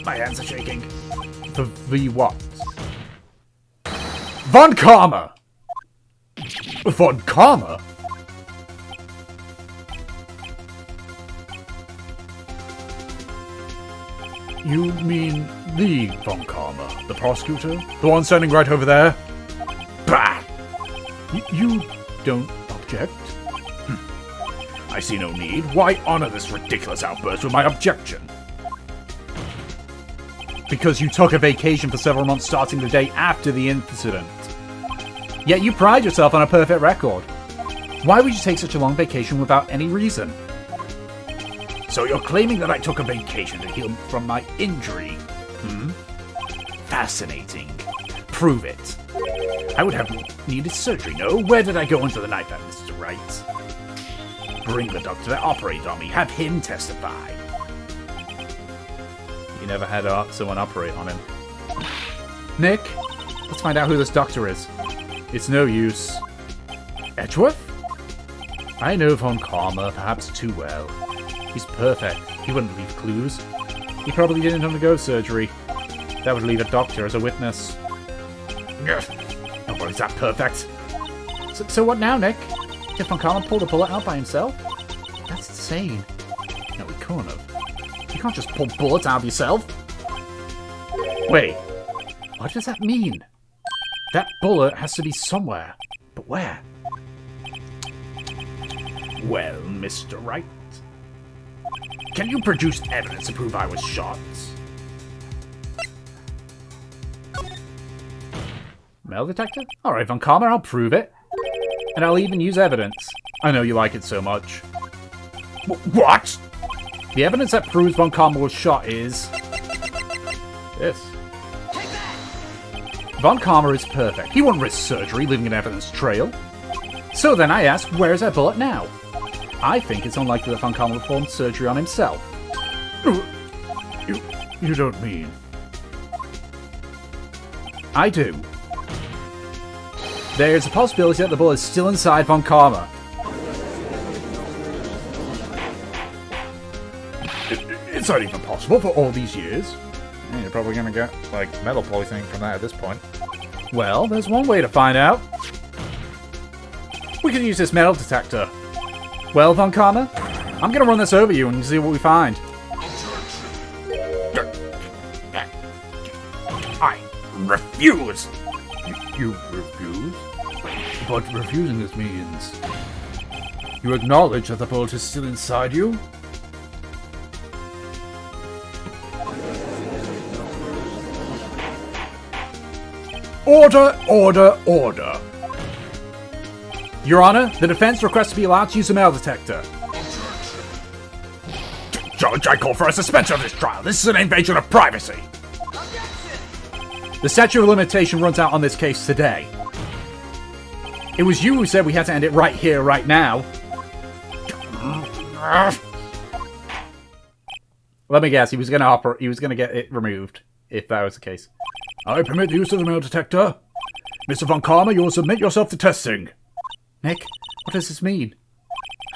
My hands are shaking. The what? Von Karma! Von Karma? You mean the Von Karma, the prosecutor? The one standing right over there? Bah! You don't object? I see no need. Why honor this ridiculous outburst with my objection? Because you took a vacation for several months starting the day after the incident. Yet you pride yourself on a perfect record. Why would you take such a long vacation without any reason? So you're claiming that I took a vacation to heal from my injury? Fascinating. Prove it. I would have needed surgery, no? Where did I go into the night, Mr. Wright? Bring the doctor to operate on me. Have him testify. You never had someone operate on him. Nick, let's find out who this doctor is. It's no use. Edgeworth? I know Von Karma perhaps too well. He's perfect. He wouldn't leave clues. He probably didn't undergo surgery. That would leave a doctor as a witness. Nobody's that perfect. So what now, Nick? Did Von Karma pull the bullet out by himself? That's insane. No, we can't have. You can't just pull bullets out of yourself. Wait. What does that mean? That bullet has to be somewhere. But where? Well, Mr. Wright, can you produce evidence to prove I was shot? Metal detector? Alright, Von Karma, I'll prove it. And I'll even use evidence. I know you like it so much. What? The evidence that proves Von Karma was shot is... this. Von Karma is perfect. He wouldn't risk surgery, leaving an evidence trail. So then I ask, where is that bullet now? I think it's unlikely that Von Karma performed surgery on himself. You don't mean... I do. There's a possibility that the bullet is still inside Von Karma. It's not even possible for all these years. Yeah, you're probably gonna get, like, metal poisoning from that at this point. Well, there's one way to find out. We can use this metal detector. Well, Von Karma, I'm gonna run this over you and see what we find. I refuse! You refuse? But refusing this means... you acknowledge that the bullet is still inside you? Order, order, order! Your Honor, the defense requests to be allowed to use the metal detector. Judge, I call for a suspension of this trial. This is an invasion of privacy. The statute of limitation runs out on this case today. It was you who said we had to end it right here, right now. Let me guess, he was gonna get it removed, if that was the case. I permit the use of the metal detector. Mr. Von Karma, you will submit yourself to testing. Nick, what does this mean?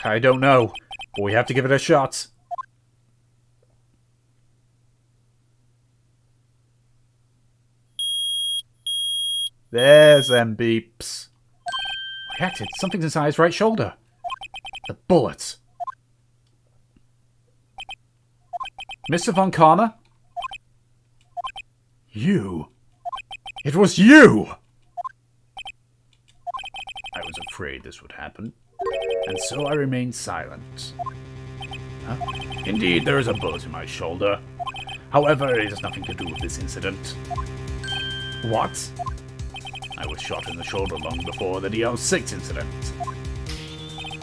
I don't know, but we have to give it a shot. There's them beeps. Reacted. Something's inside his right shoulder. The bullet. Mr. Von Karma? You. It was you! I was afraid this would happen, and so I remained silent. Huh? Indeed, there is a bullet in my shoulder. However, it has nothing to do with this incident. What? I was shot in the shoulder long before the Dl6 incident.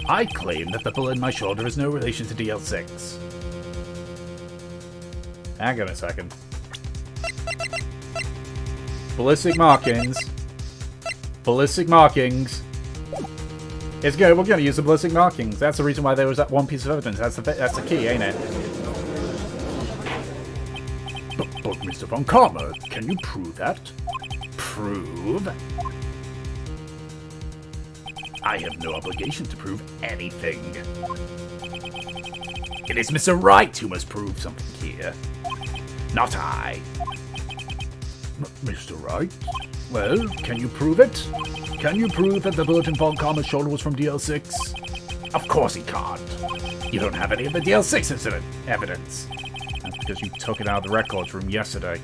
I claim that the bullet in my shoulder is no relation to Dl6. Hang on a second. Ballistic Markings. Ballistic Markings. It's good. We're going to use the Ballistic Markings. That's the reason why there was that one piece of evidence. That's the key, ain't it? But Mr. Von Karma, can you prove that? Prove? I have no obligation to prove anything. It is Mr. Wright who must prove something here, not I. Mr. Wright? Well, can you prove it? Can you prove that the bullet in Von Karma's shoulder was from Dl6? Of course he can't. You don't have any of the Dl6 incident evidence. That's because you took it out of the records room yesterday.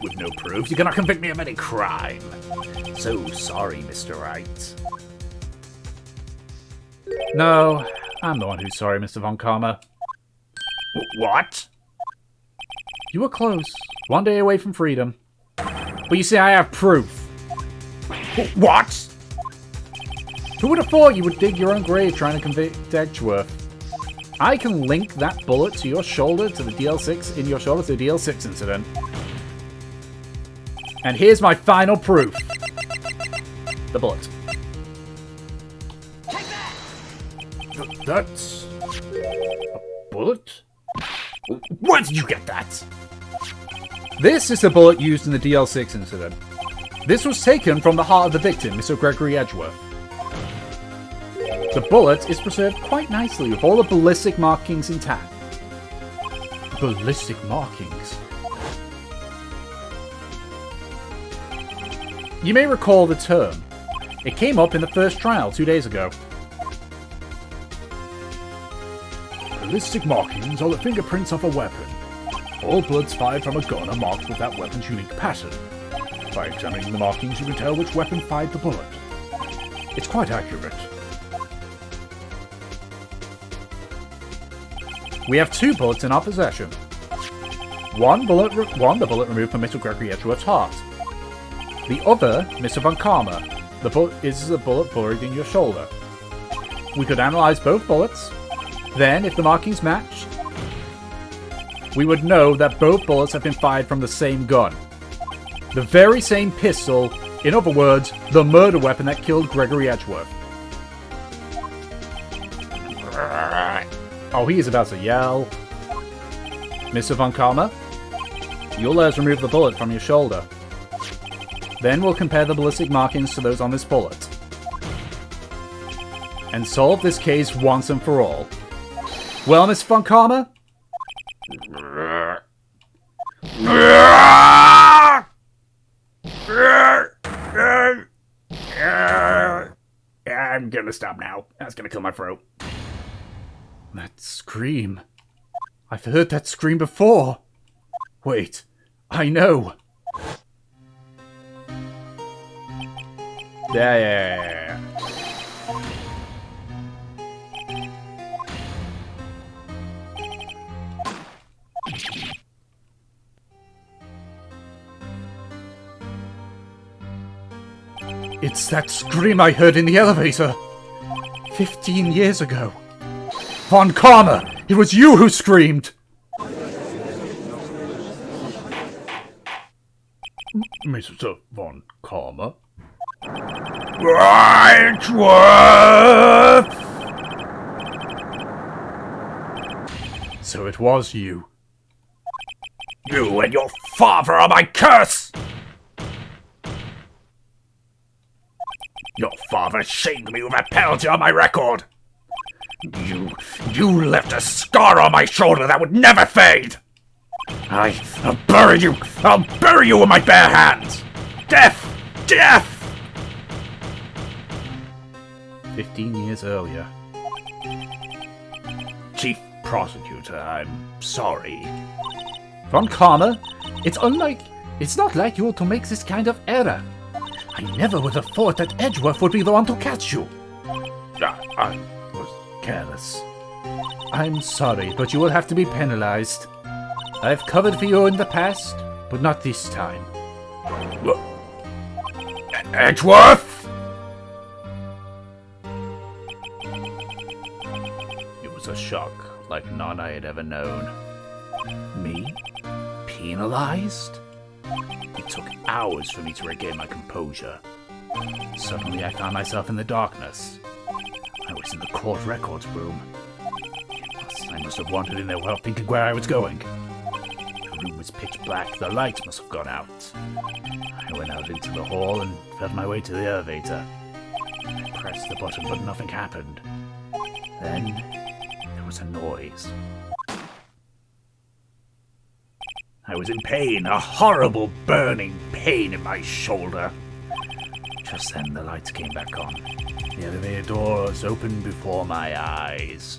With no proof, you cannot convict me of any crime. So sorry, Mr. Wright. No, I'm the one who's sorry, Mr. Von Karma. What? You were close. One day away from freedom. But you see, I have proof. What? Who would have thought you would dig your own grave trying to convict Edgeworth? I can link that bullet to your shoulder, to the Dl6, in your shoulder to the Dl6 incident. And here's my final proof. The bullet. That's a bullet? Where did you get that? This is the bullet used in the Dl6 incident. This was taken from the heart of the victim, Mr. Gregory Edgeworth. The bullet is preserved quite nicely with all the ballistic markings intact. Ballistic markings? You may recall the term. It came up in the first trial 2 days ago. Ballistic markings are the fingerprints of a weapon. All bullets fired from a gun are marked with that weapon's unique pattern. By examining the markings, you can tell which weapon fired the bullet. It's quite accurate. We have 2 bullets in our possession. One, the bullet removed from Mr. Gregory Edgeworth's heart. The other, Mr. Von Karma. The bullet is a bullet buried in your shoulder. We could analyze both bullets. Then, if the markings matched, we would know that both bullets have been fired from the same gun. The very same pistol, in other words, the murder weapon that killed Gregory Edgeworth. Oh, he is about to yell. Mr. Von Karma, you'll let us remove the bullet from your shoulder. Then we'll compare the ballistic markings to those on this bullet. And solve this case once and for all. Well, Mr. Von Karma? I'm gonna stop now. That's gonna kill my throat. That scream. I've heard that scream before. Wait, I know. Yeah. It's that scream I heard in the elevator. 15 years ago. Von Karma! It was you who screamed! Mr. Von Karma? Wright! So it was you. You and your father are my curse! Your father shamed me with a penalty on my record! You left a scar on my shoulder that would never fade! I'll bury you! I'll bury you with my bare hands! Death! Death! 15 years earlier. Chief Prosecutor, I'm sorry. Von Karma, it's not like you to make this kind of error. I never would have thought that Edgeworth would be the one to catch you. I was careless. I'm sorry, but you will have to be penalized. I've covered for you in the past, but not this time. Edgeworth! It was a shock like none I had ever known. Me? Penalized? It took hours for me to regain my composure. Suddenly I found myself in the darkness. I was in the court records room. I must have wandered in there without thinking where I was going. The room was pitch black, the lights must have gone out. I went out into the hall and felt my way to the elevator. I pressed the button, but nothing happened. Then, there was a noise. I was in pain, a horrible burning pain in my shoulder. Just then the lights came back on. The elevator doors opened before my eyes.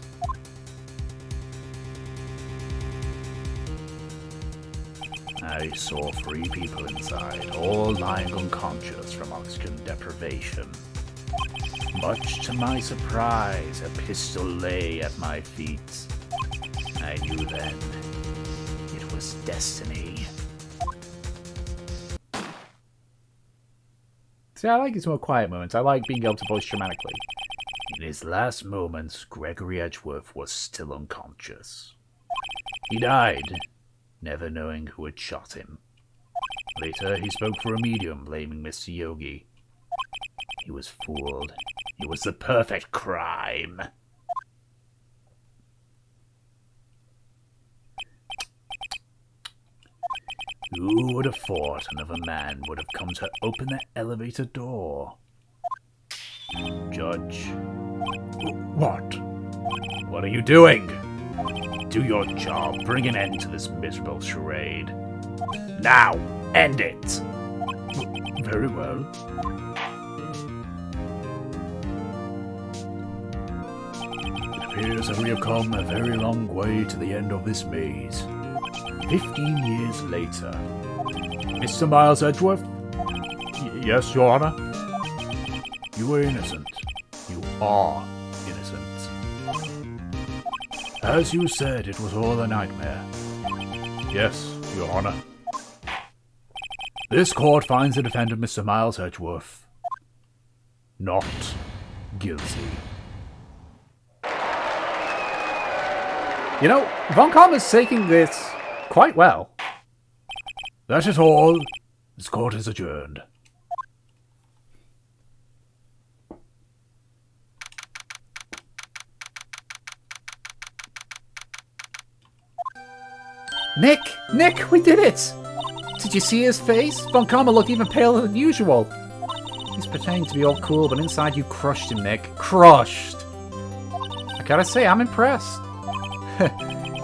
I saw 3 people inside, all lying unconscious from oxygen deprivation. Much to my surprise, a pistol lay at my feet. I knew then it was destiny. See, I like these more quiet moments. I like being able to voice dramatically. In his last moments, Gregory Edgeworth was still unconscious. He died, never knowing who had shot him. Later, he spoke for a medium, blaming Mr. Yogi. He was fooled. It was the perfect crime. Who would have thought another man would have come to open the elevator door? Judge. What? What are you doing? Do your job. Bring an end to this miserable charade. Now! End it! Very well. It appears that we have come a very long way to the end of this maze. 15 years later. Mr. Miles Edgeworth? Yes, Your Honor? You were innocent. You are innocent. As you said, it was all a nightmare. Yes, Your Honor. This court finds the defendant, Mr. Miles Edgeworth, not guilty. You know, Von Karma's taking this quite well. That is all. This court is adjourned. Nick! Nick, we did it! Did you see his face? Von Karma looked even paler than usual. He's pretending to be all cool, but inside you crushed him, Nick. Crushed! I gotta say, I'm impressed.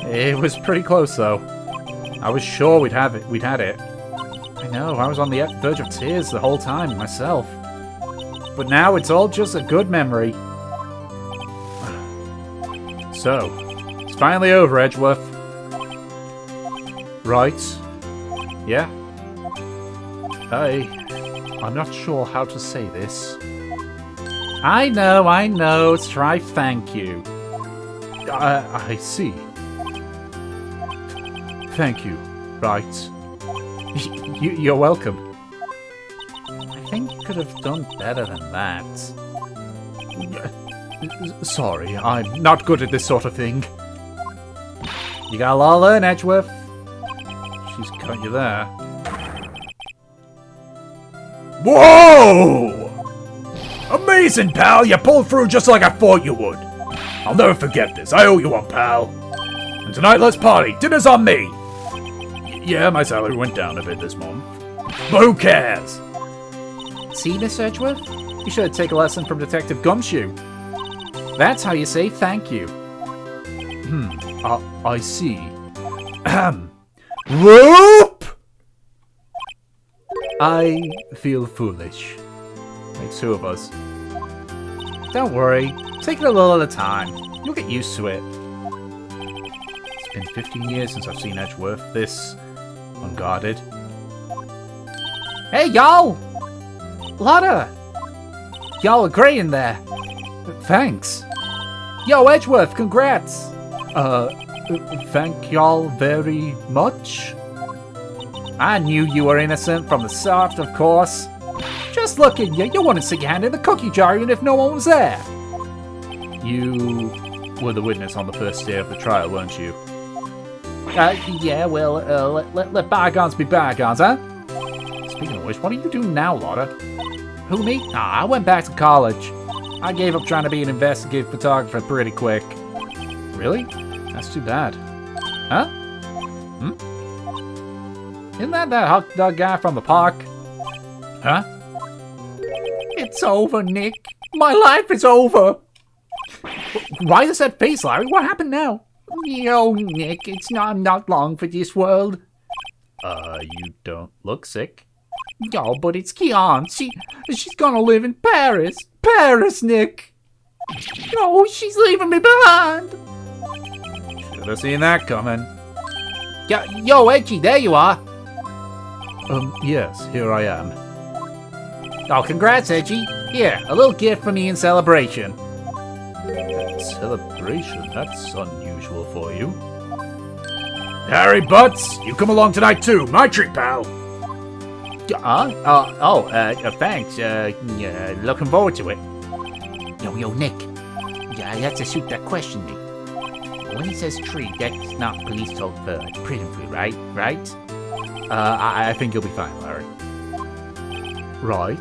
It was pretty close, though. I was sure we'd had it. I know, I was on the verge of tears the whole time, myself. But now it's all just a good memory. So, it's finally over, Edgeworth. Right. Yeah? I'm not sure how to say this. I know. Try thank you. I see. Thank you. Right. You're welcome. I think you could have done better than that. Sorry, I'm not good at this sort of thing. You got a lot to learn, Edgeworth. She's got you there. Whoa! Amazing, pal! You pulled through just like I thought you would. I'll never forget this. I owe you one, pal. And tonight, let's party. Dinner's on me. Yeah, my salary went down a bit this month. But who cares? See, Miss Edgeworth? You should take a lesson from Detective Gumshoe. That's how you say thank you. I see. Whoop! I feel foolish. Makes 2 of us. Don't worry. Take it a little at a time. You'll get used to it. been 15 years since I've seen Edgeworth this unguarded. Hey, y'all! Lotta! Y'all are great in there. Thanks. Yo, Edgeworth, congrats! Thank y'all very much. I knew you were innocent from the start, of course. Just look at you. You wouldn't stick your hand in the cookie jar even if no one was there. You were the witness on the first day of the trial, weren't you? Yeah, well, let bygones be bygones, huh? Speaking of which, what are you doing now, Lotta? Who, me? I went back to college. I gave up trying to be an investigative photographer pretty quick. Really? That's too bad. Huh? Isn't that hot dog guy from the park? Huh? It's over, Nick. My life is over. Why is that face, Larry? What happened now? Yo, Nick, it's not long for this world. You don't look sick. Yo, but it's Kian. She's gonna live in Paris. Paris, Nick. Oh, she's leaving me behind. Should have seen that coming. Yo, Edgy, there you are. Yes, here I am. Oh, congrats, Edgy. Here, a little gift for me in celebration. Celebration? That's unusual for you. Harry Butts, you come along tonight too. My treat, pal. Thanks. Looking forward to it. Yo, Nick. Yeah, I have to shoot that question, Nick. When it says treat, that's not police talk for prison food, right? Right? I think you'll be fine, Larry. Right.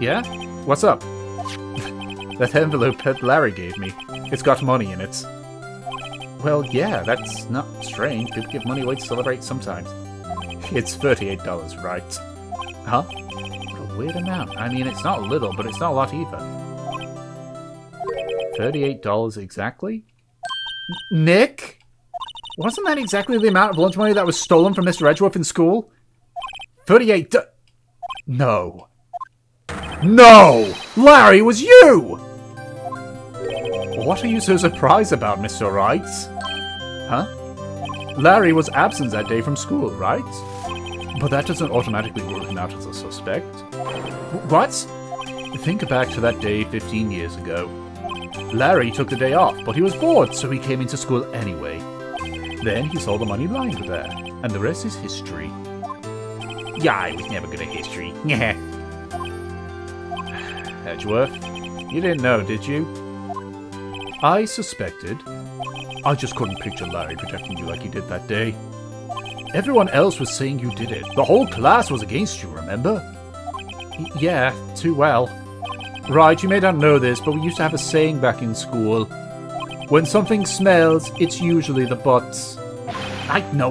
Yeah? What's up? That envelope that Larry gave me. It's got money in it. Well, yeah, that's not strange. People give money away to celebrate sometimes. It's $38, right? Huh? What a weird amount. I mean, it's not little, but it's not a lot either. $38 exactly? Nick? Wasn't that exactly the amount of lunch money that was stolen from Mr. Edgeworth in school? 38 No. No! Larry, it was you! What are you so surprised about, Mr. Wright? Huh? Larry was absent that day from school, right? But that doesn't automatically rule him out as a suspect. What? Think back to that day 15 years ago. Larry took the day off, but he was bored, so he came into school anyway. Then he saw the money lying there, and the rest is history. Yeah, I was never good at history. Edgeworth, you didn't know, did you? I suspected. I just couldn't picture Larry protecting you like he did that day. Everyone else was saying you did it. The whole class was against you, remember? Yeah, too well. Right, you may not know this, but we used to have a saying back in school. When something smells, it's usually the butts. I know.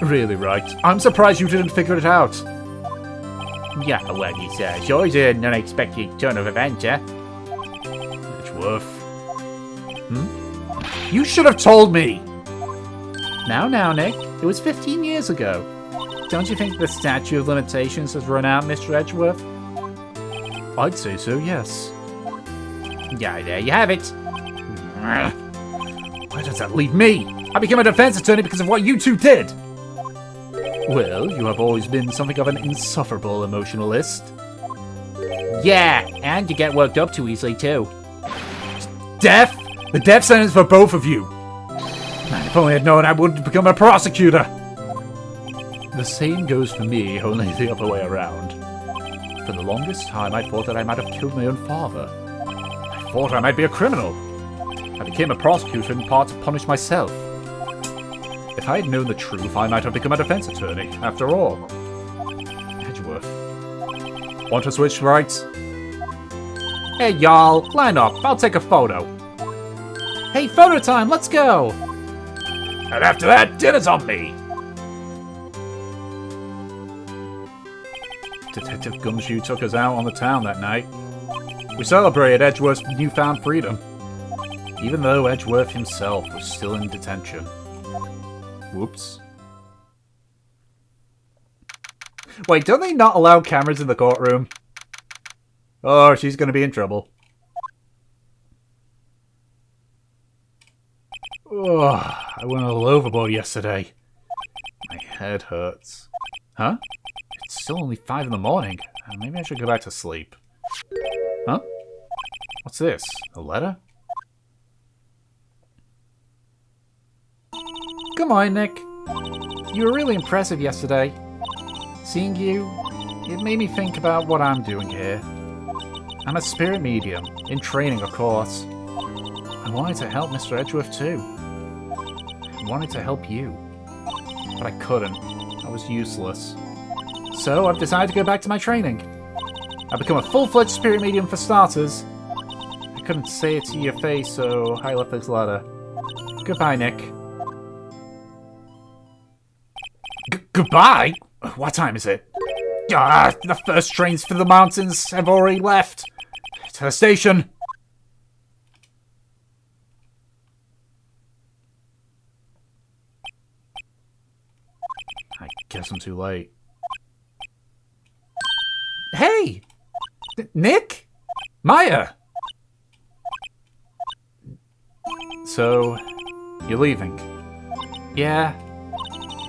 Really, right. I'm surprised you didn't figure it out. Yeah, well, it's sure an unexpected turn of events, huh? Edgeworth. You should have told me! Now, Nick. It was 15 years ago. Don't you think the statute of limitations has run out, Mr. Edgeworth? I'd say so, yes. Yeah, there you have it. Where does that leave me? I became a defense attorney because of what you two did! Well, you have always been something of an insufferable emotionalist. Yeah, and you get worked up too easily, too. Death? The death sentence for both of you! Man, if only I'd known I wouldn't become a prosecutor! The same goes for me, only the other way around. For the longest time, I thought that I might have killed my own father. I thought I might be a criminal. I became a prosecutor in part to punish myself. If I had known the truth, I might have become a defense attorney, after all. Edgeworth. Want to switch rights? Hey, y'all, line up. I'll take a photo. Hey, photo time, let's go! And after that, dinner's on me! Detective Gumshoe took us out on the town that night. We celebrated Edgeworth's newfound freedom, even though Edgeworth himself was still in detention. Whoops. Wait, don't they not allow cameras in the courtroom? Oh, she's gonna be in trouble. I went all overboard yesterday. My head hurts. Huh? It's still only 5 in the morning. Maybe I should go back to sleep. Huh? What's this? A letter? Good morning, Nick. You were really impressive yesterday. Seeing you, it made me think about what I'm doing here. I'm a spirit medium, in training, of course. I wanted to help Mr. Edgeworth, too. I wanted to help you. But I couldn't. I was useless. So I've decided to go back to my training. I've become a full-fledged spirit medium for starters. I couldn't say it to your face, so I left this letter. Goodbye, Nick. Goodbye? What time is it? The first trains for the mountains have already left. To the station. I guess I'm too late. Hey! Nick? Maya! So, you're leaving? Yeah.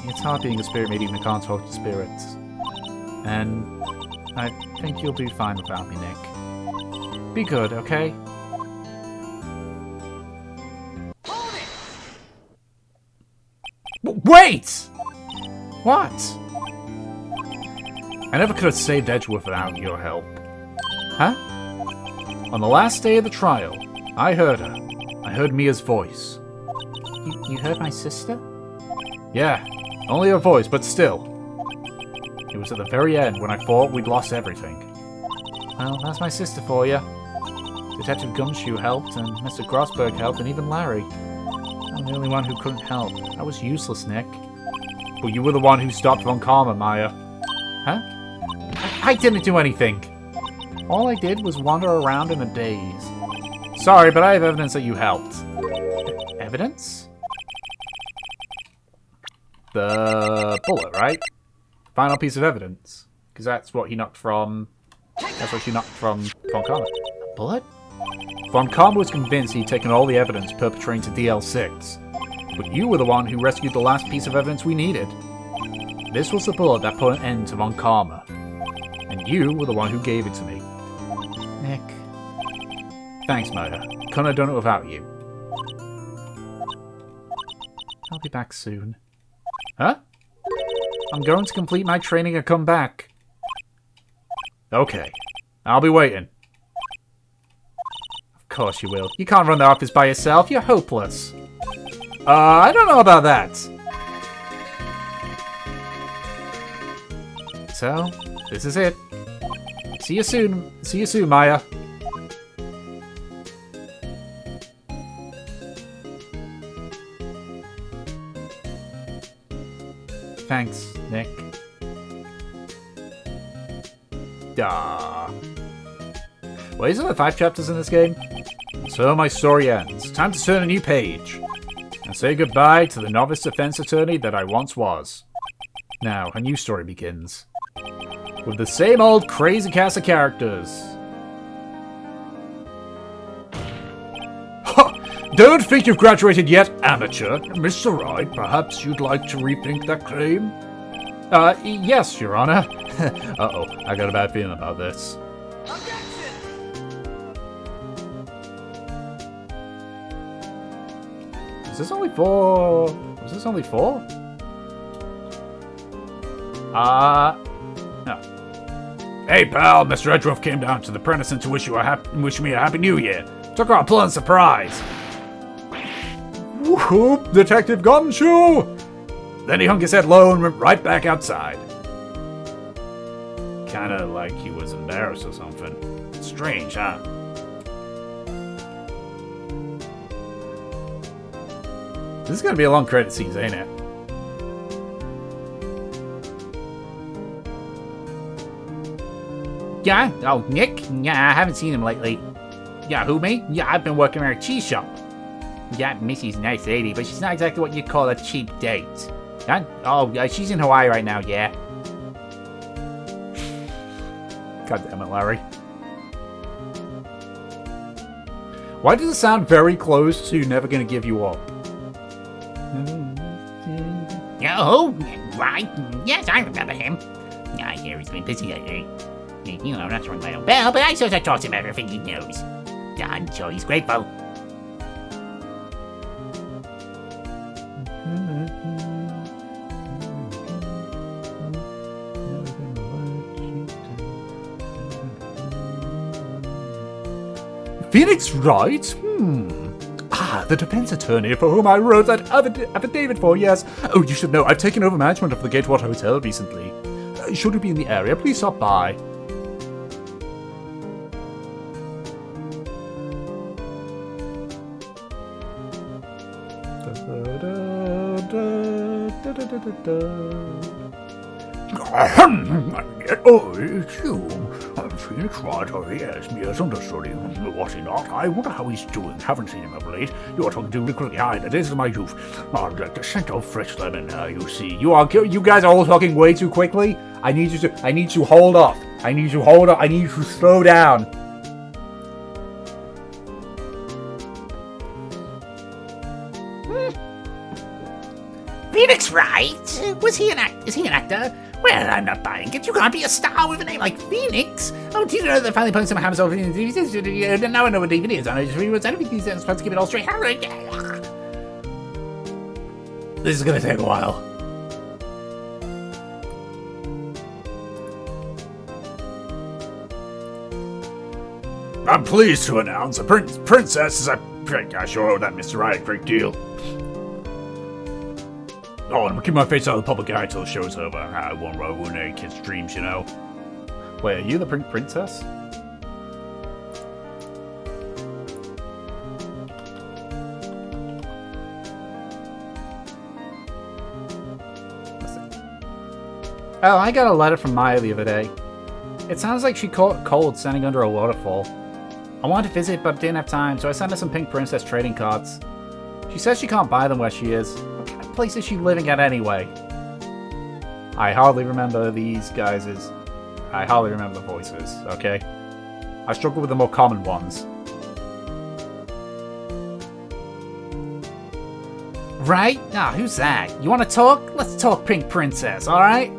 It's hard being a spirit medium who can't talk to spirits. And I think you'll do fine without me, Nick. Be good, okay? Hold it! Wait! What? I never could have saved Edgeworth without your help. Huh? On the last day of the trial, I heard her. I heard Mia's voice. You heard my sister? Yeah, only her voice, but still. It was at the very end when I thought we'd lost everything. Well, that's my sister for you. Detective Gumshoe helped, and Mr. Grossberg helped, and even Larry. I'm the only one who couldn't help. I was useless, Nick. But you were the one who stopped Von Karma, Maya. Huh? I didn't do anything. All I did was wander around in a daze. Sorry, but I have evidence that you helped. Evidence? The bullet, right? Final piece of evidence. Because that's what he knocked from... That's what she knocked from Von Karma. A bullet? Von Karma was convinced he'd taken all the evidence perpetrating to Dl6. But you were the one who rescued the last piece of evidence we needed. This was the bullet that put an end to Von Karma. And you were the one who gave it to me. Nick. Thanks, Maya. Couldn't have done it without you. I'll be back soon. Huh? I'm going to complete my training and come back. Okay. I'll be waiting. Of course you will. You can't run the office by yourself. You're hopeless. I don't know about that. So, this is it. See you soon. See you soon, Maya. Thanks, Nick. Well, isn't there 5 chapters in this game? So my story ends. Time to turn a new page. And say goodbye to the novice defense attorney that I once was. Now, a new story begins. With the same old crazy cast of characters. Don't think you've graduated yet, amateur. Mr. Wright, perhaps you'd like to rethink that claim? Yes, Your Honor. Uh-oh, I got a bad feeling about this. Objection! Is this only 4? Was this only 4? No. Hey, pal, Mr. Edgeworth came down to the premises to wish me a happy new year. Took our pleasant surprise. Whoop, Detective Gumshoe! Then he hung his head low and went right back outside. Kinda like he was embarrassed or something. Strange, huh? This is gonna be a long credit scene, ain't it? Yeah? Oh, Nick? Yeah, I haven't seen him lately. Yeah, who, me? Yeah, I've been working at a cheese shop. Yeah, Missy's a nice lady, but she's not exactly what you'd call a cheap date. Huh? Oh, she's in Hawaii right now, yeah. God damn it, Larry. Why does it sound very close to Never Gonna Give You Up? Oh, right. Yes, I remember him. I hear he's been busy lately. You know, I'm not ring my own bell, but I suppose I talk to him everything he knows. I'm sure he's grateful. Phoenix Wright? The defense attorney for whom I wrote that affidavit for, yes. Oh, you should know, I've taken over management of the Gatewatch Hotel recently. Should you be in the area, please stop by. Oh, it's you. Phoenix Wright, oh yes, yes, understood him. Was he not? I wonder how he's doing. Haven't seen him of late. You are talking to Rickly High, the days of my youth. Oh, the scent of fresh lemon, you see. You guys are all talking way too quickly. I need you to hold off. I need you to slow down. Phoenix Wright? Is he an actor? Well, I'm not buying it. You can't be a star with a name like Phoenix. Oh, do you know they're finally putting some hammers over the DVD? Now I know what DVD is. I just read anything these days. I'm supposed to keep it all straight. This is gonna take a while. I'm pleased to announce a princess is a prick. I sure owe that Mr. Wright a great deal. Oh, and I'm keeping my face out of the public eye till the show's over. I won't ruin any kids' dreams, you know. Wait, are you the princess? Oh, I got a letter from Maya the other day. It sounds like she caught cold standing under a waterfall. I wanted to visit, but didn't have time, so I sent her some Pink Princess trading cards. She says she can't buy them where she is. What kind of place is she living at anyway? I hardly remember these guys'. I hardly remember the voices, okay? I struggle with the more common ones. Right? Ah, who's that? You want to talk? Let's talk, Pink Princess, alright?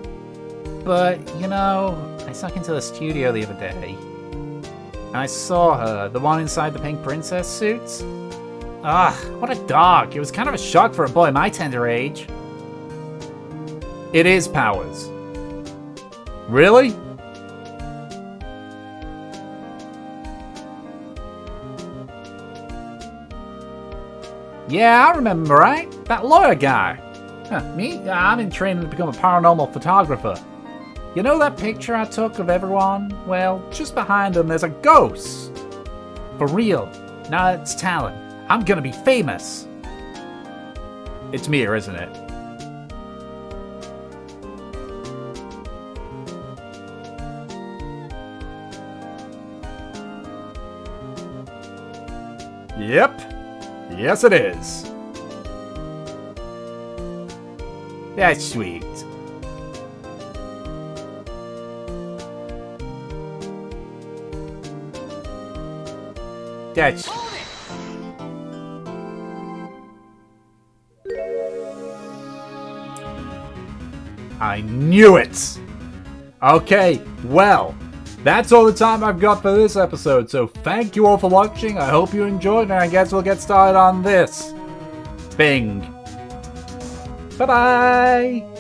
But, you know, I snuck into the studio the other day. And I saw her, the one inside the Pink Princess suits. Ah, what a dog. It was kind of a shock for a boy my tender age. It is Powers. Really? Yeah, I remember, right? That lawyer guy. Me? I'm in training to become a paranormal photographer. You know that picture I took of everyone? Well, just behind them there's a ghost. For real. Now it's talent. I'm gonna be famous. It's Mia, isn't it? Yep. Yes, it is. That's sweet. That's... I knew it! Okay, well, that's all the time I've got for this episode, so thank you all for watching, I hope you enjoyed, and I guess we'll get started on this. Bing. Bye-bye!